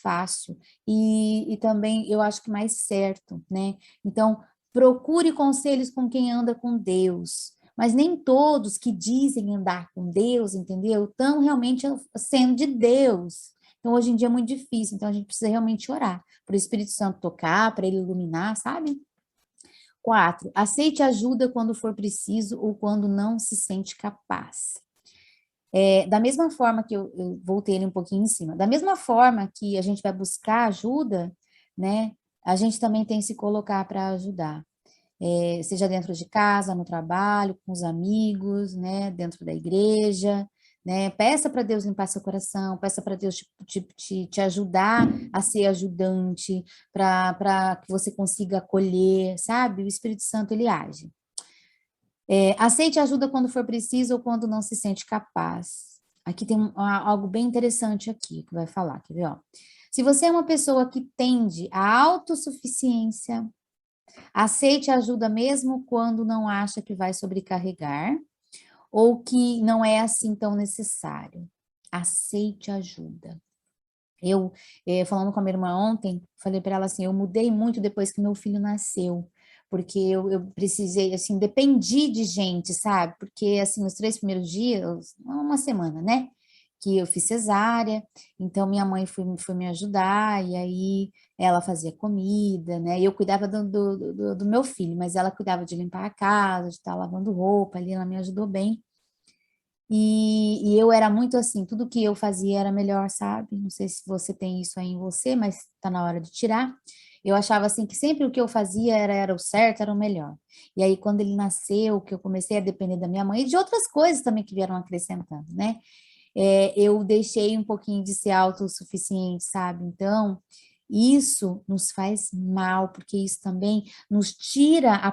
fácil e também eu acho que mais certo, né? Então, procure conselhos com quem anda com Deus, mas nem todos que dizem andar com Deus, entendeu? Estão realmente sendo de Deus. Então, hoje em dia é muito difícil, então a gente precisa realmente orar para o Espírito Santo tocar, para ele iluminar, sabe? 4, aceite ajuda quando for preciso ou quando não se sente capaz. Da mesma forma que eu voltei ele um pouquinho em cima, da mesma forma que a gente vai buscar ajuda, né, a gente também tem que se colocar para ajudar. Seja dentro de casa, no trabalho, com os amigos, né, dentro da igreja, né, peça para Deus limpar seu coração, peça para Deus te ajudar a ser ajudante, para que você consiga acolher, sabe? O Espírito Santo, ele age. Aceite ajuda quando for preciso ou quando não se sente capaz. Aqui tem algo bem interessante aqui que vai falar, quer ver, ó? Se você é uma pessoa que tende à autossuficiência, aceite ajuda mesmo quando não acha que vai sobrecarregar ou que não é assim tão necessário. Aceite ajuda. Eu, falando com a minha irmã ontem, falei para ela assim, eu mudei muito depois que meu filho nasceu, porque eu precisei, assim, dependi de gente, sabe? Porque, assim, os 3 primeiros dias, uma semana, né? Que eu fiz cesárea, então minha mãe foi me ajudar, e aí ela fazia comida, né? E eu cuidava do meu filho, mas ela cuidava de limpar a casa, de estar lavando roupa ali, ela me ajudou bem. E eu era muito assim, tudo que eu fazia era melhor, sabe? Não sei se você tem isso aí em você, mas tá na hora de tirar. Eu achava assim que sempre o que eu fazia era o certo, era o melhor. E aí, quando ele nasceu, que eu comecei a depender da minha mãe e de outras coisas também que vieram acrescentando, né? Eu deixei um pouquinho de ser autossuficiente, sabe? Então, isso nos faz mal, porque isso também nos tira a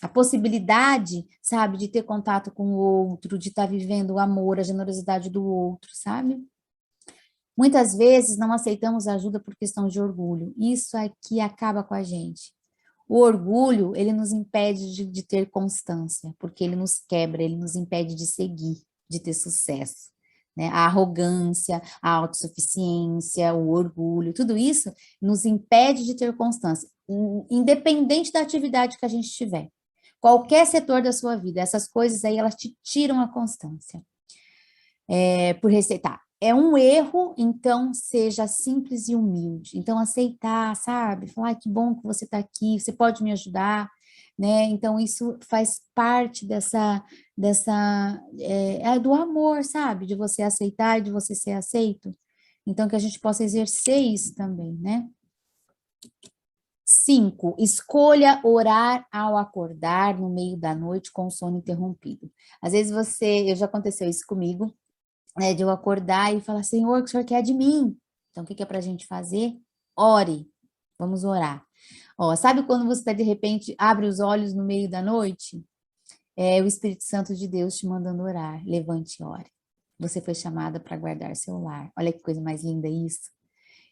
possibilidade, sabe, de ter contato com o outro, de estar vivendo o amor, a generosidade do outro, sabe? Muitas vezes não aceitamos ajuda por questão de orgulho. Isso aqui acaba com a gente. O orgulho, ele nos impede de ter constância, porque ele nos quebra, ele nos impede de seguir, de ter sucesso. Né? A arrogância, a autossuficiência, o orgulho, tudo isso nos impede de ter constância, independente da atividade que a gente tiver. Qualquer setor da sua vida, essas coisas aí, elas te tiram a constância. Por receitar. É um erro, então seja simples e humilde. Então, aceitar, sabe? Falar, que bom que você está aqui, você pode me ajudar, né? Então, isso faz parte do amor, sabe? De você aceitar e de você ser aceito. Então, que a gente possa exercer isso também, né? 5, escolha orar ao acordar no meio da noite com o sono interrompido. Às vezes já aconteceu isso comigo, de eu acordar e falar, Senhor, o que o Senhor quer de mim? Então, o que é para a gente fazer? Ore, vamos orar. Ó, sabe quando você, de repente, abre os olhos no meio da noite? É o Espírito Santo de Deus te mandando orar. Levante e ore. Você foi chamada para guardar seu lar. Olha que coisa mais linda isso.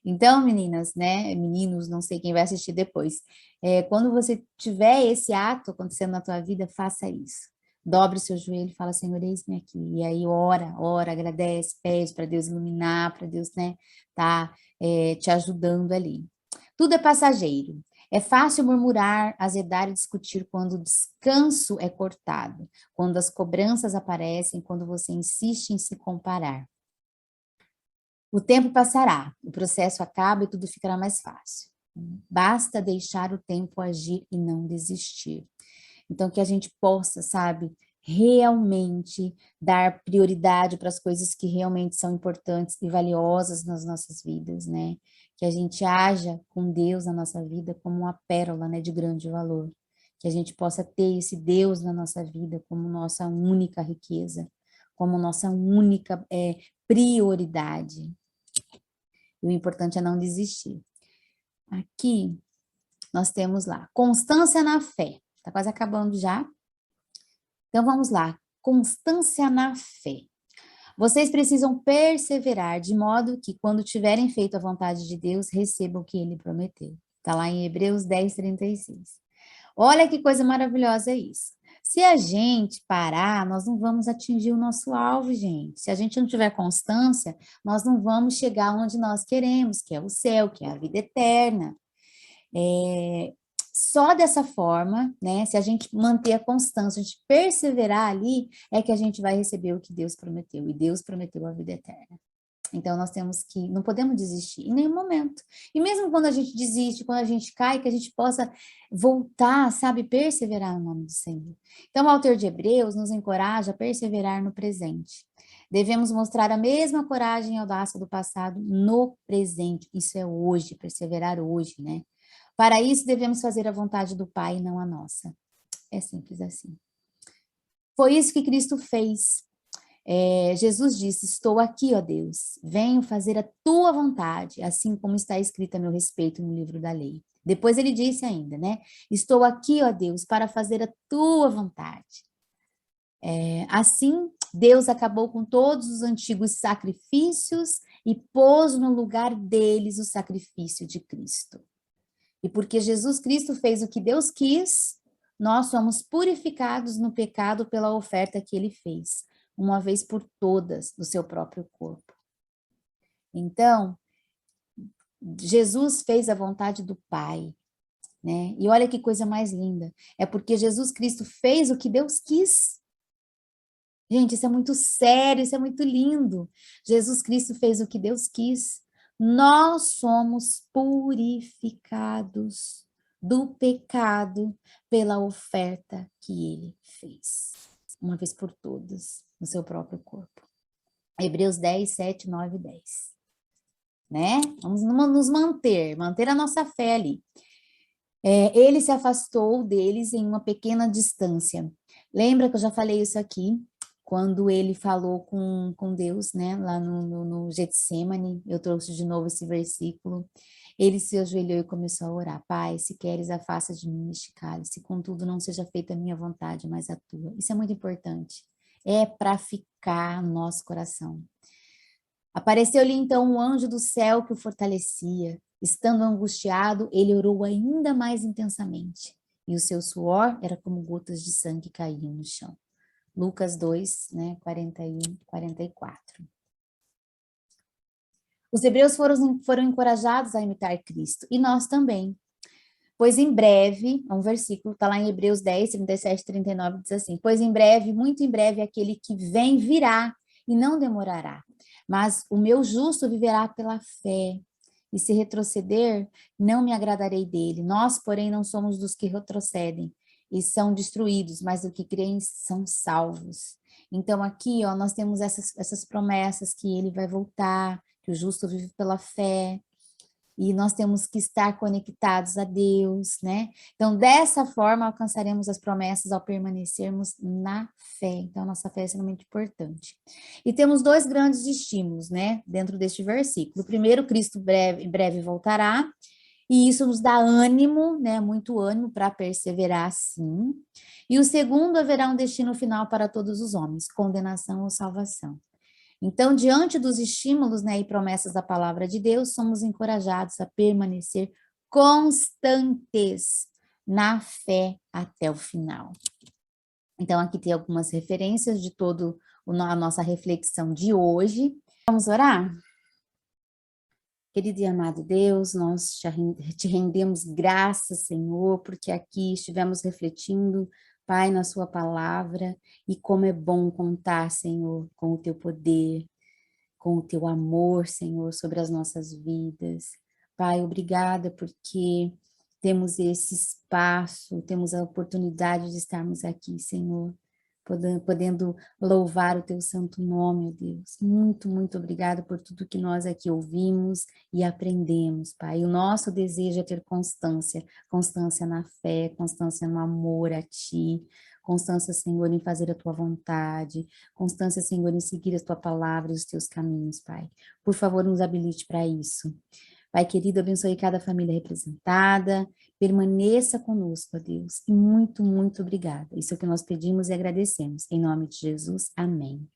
Então, meninas, né, meninos, não sei quem vai assistir depois, quando você tiver esse ato acontecendo na tua vida, faça isso. Dobre o seu joelho e fala, Senhor, eis-me aqui. E aí ora, agradece, pede para Deus iluminar, para Deus, né, tá te ajudando ali. Tudo é passageiro. É fácil murmurar, azedar e discutir quando o descanso é cortado, quando as cobranças aparecem, quando você insiste em se comparar. O tempo passará, o processo acaba e tudo ficará mais fácil. Basta deixar o tempo agir e não desistir. Então, que a gente possa, sabe, realmente dar prioridade para as coisas que realmente são importantes e valiosas nas nossas vidas, né? Que a gente haja com Deus na nossa vida como uma pérola, né, de grande valor. Que a gente possa ter esse Deus na nossa vida como nossa única riqueza, como nossa única prioridade. E o importante é não desistir. Aqui, nós temos lá, constância na fé. Está quase acabando já. Então, vamos lá. Constância na fé. Vocês precisam perseverar de modo que, quando tiverem feito a vontade de Deus, recebam o que Ele prometeu. Está lá em Hebreus 10, 36. Olha que coisa maravilhosa isso. Se a gente parar, nós não vamos atingir o nosso alvo, gente. Se a gente não tiver constância, nós não vamos chegar onde nós queremos, que é o céu, que é a vida eterna. Só dessa forma, né, se a gente manter a constância, a gente perseverar ali, é que a gente vai receber o que Deus prometeu. E Deus prometeu a vida eterna. Então, nós temos que, não podemos desistir em nenhum momento. E mesmo quando a gente desiste, quando a gente cai, que a gente possa voltar, sabe, perseverar no nome do Senhor. Então, o autor de Hebreus nos encoraja a perseverar no presente. Devemos mostrar a mesma coragem e audácia do passado no presente. Isso é hoje, perseverar hoje, né? Para isso, devemos fazer a vontade do Pai e não a nossa. É simples assim. Foi isso que Cristo fez. Jesus disse, estou aqui, ó Deus, venho fazer a tua vontade, assim como está escrito a meu respeito no livro da lei. Depois ele disse ainda, né? Estou aqui, ó Deus, para fazer a tua vontade. Assim, Deus acabou com todos os antigos sacrifícios e pôs no lugar deles o sacrifício de Cristo. E porque Jesus Cristo fez o que Deus quis, nós somos purificados no pecado pela oferta que ele fez, uma vez por todas, do seu próprio corpo. Então, Jesus fez a vontade do Pai, né? E olha que coisa mais linda, é porque Jesus Cristo fez o que Deus quis. Gente, isso é muito sério, isso é muito lindo. Jesus Cristo fez o que Deus quis. Nós somos purificados do pecado pela oferta que ele fez, uma vez por todas, no seu próprio corpo. Hebreus 10, 7, 9 e 10. Né? Vamos nos manter a nossa fé ali. Ele se afastou deles em uma pequena distância. Lembra que eu já falei isso aqui? Quando ele falou com Deus, né, lá no Getsemane, eu trouxe de novo esse versículo, ele se ajoelhou e começou a orar, Pai, se queres, afasta de mim este cálice, contudo não seja feita a minha vontade, mas a tua. Isso é muito importante, é para ficar no nosso coração. Apareceu-lhe então um anjo do céu que o fortalecia, estando angustiado, ele orou ainda mais intensamente, e o seu suor era como gotas de sangue que caíam no chão. Lucas 2, né, 41, 44. Os hebreus foram encorajados a imitar Cristo, e nós também. Pois em breve, um versículo, está lá em Hebreus 10, 37, 39, diz assim, pois em breve, muito em breve, aquele que vem virá, e não demorará. Mas o meu justo viverá pela fé, e se retroceder, não me agradarei dele. Nós, porém, não somos dos que retrocedem, e são destruídos, mas do que creem são salvos. Então aqui, ó, nós temos essas promessas que ele vai voltar, que o justo vive pela fé, e nós temos que estar conectados a Deus, né? Então, dessa forma, alcançaremos as promessas ao permanecermos na fé. Então, nossa fé é extremamente importante. E temos dois grandes estímulos, né? Dentro deste versículo. O primeiro, Cristo em breve voltará, e isso nos dá ânimo, né? Muito ânimo para perseverar, sim. E o segundo, haverá um destino final para todos os homens, condenação ou salvação. Então, diante dos estímulos, né, e promessas da palavra de Deus, somos encorajados a permanecer constantes na fé até o final. Então, aqui tem algumas referências de toda a nossa reflexão de hoje. Vamos orar? Querido e amado Deus, nós te rendemos graças, Senhor, porque aqui estivemos refletindo, Pai, na sua palavra, e como é bom contar, Senhor, com o teu poder, com o teu amor, Senhor, sobre as nossas vidas. Pai, obrigada porque temos esse espaço, temos a oportunidade de estarmos aqui, Senhor, podendo louvar o teu santo nome, ó Deus. Muito, muito obrigada por tudo que nós aqui ouvimos e aprendemos, Pai. O nosso desejo é ter constância, constância na fé, constância no amor a Ti, constância, Senhor, em fazer a Tua vontade, constância, Senhor, em seguir a Tua palavra e os Teus caminhos, Pai. Por favor, nos habilite para isso. Pai querido, abençoe cada família representada, permaneça conosco, ó Deus, e muito, muito obrigada. Isso é o que nós pedimos e agradecemos. Em nome de Jesus, amém.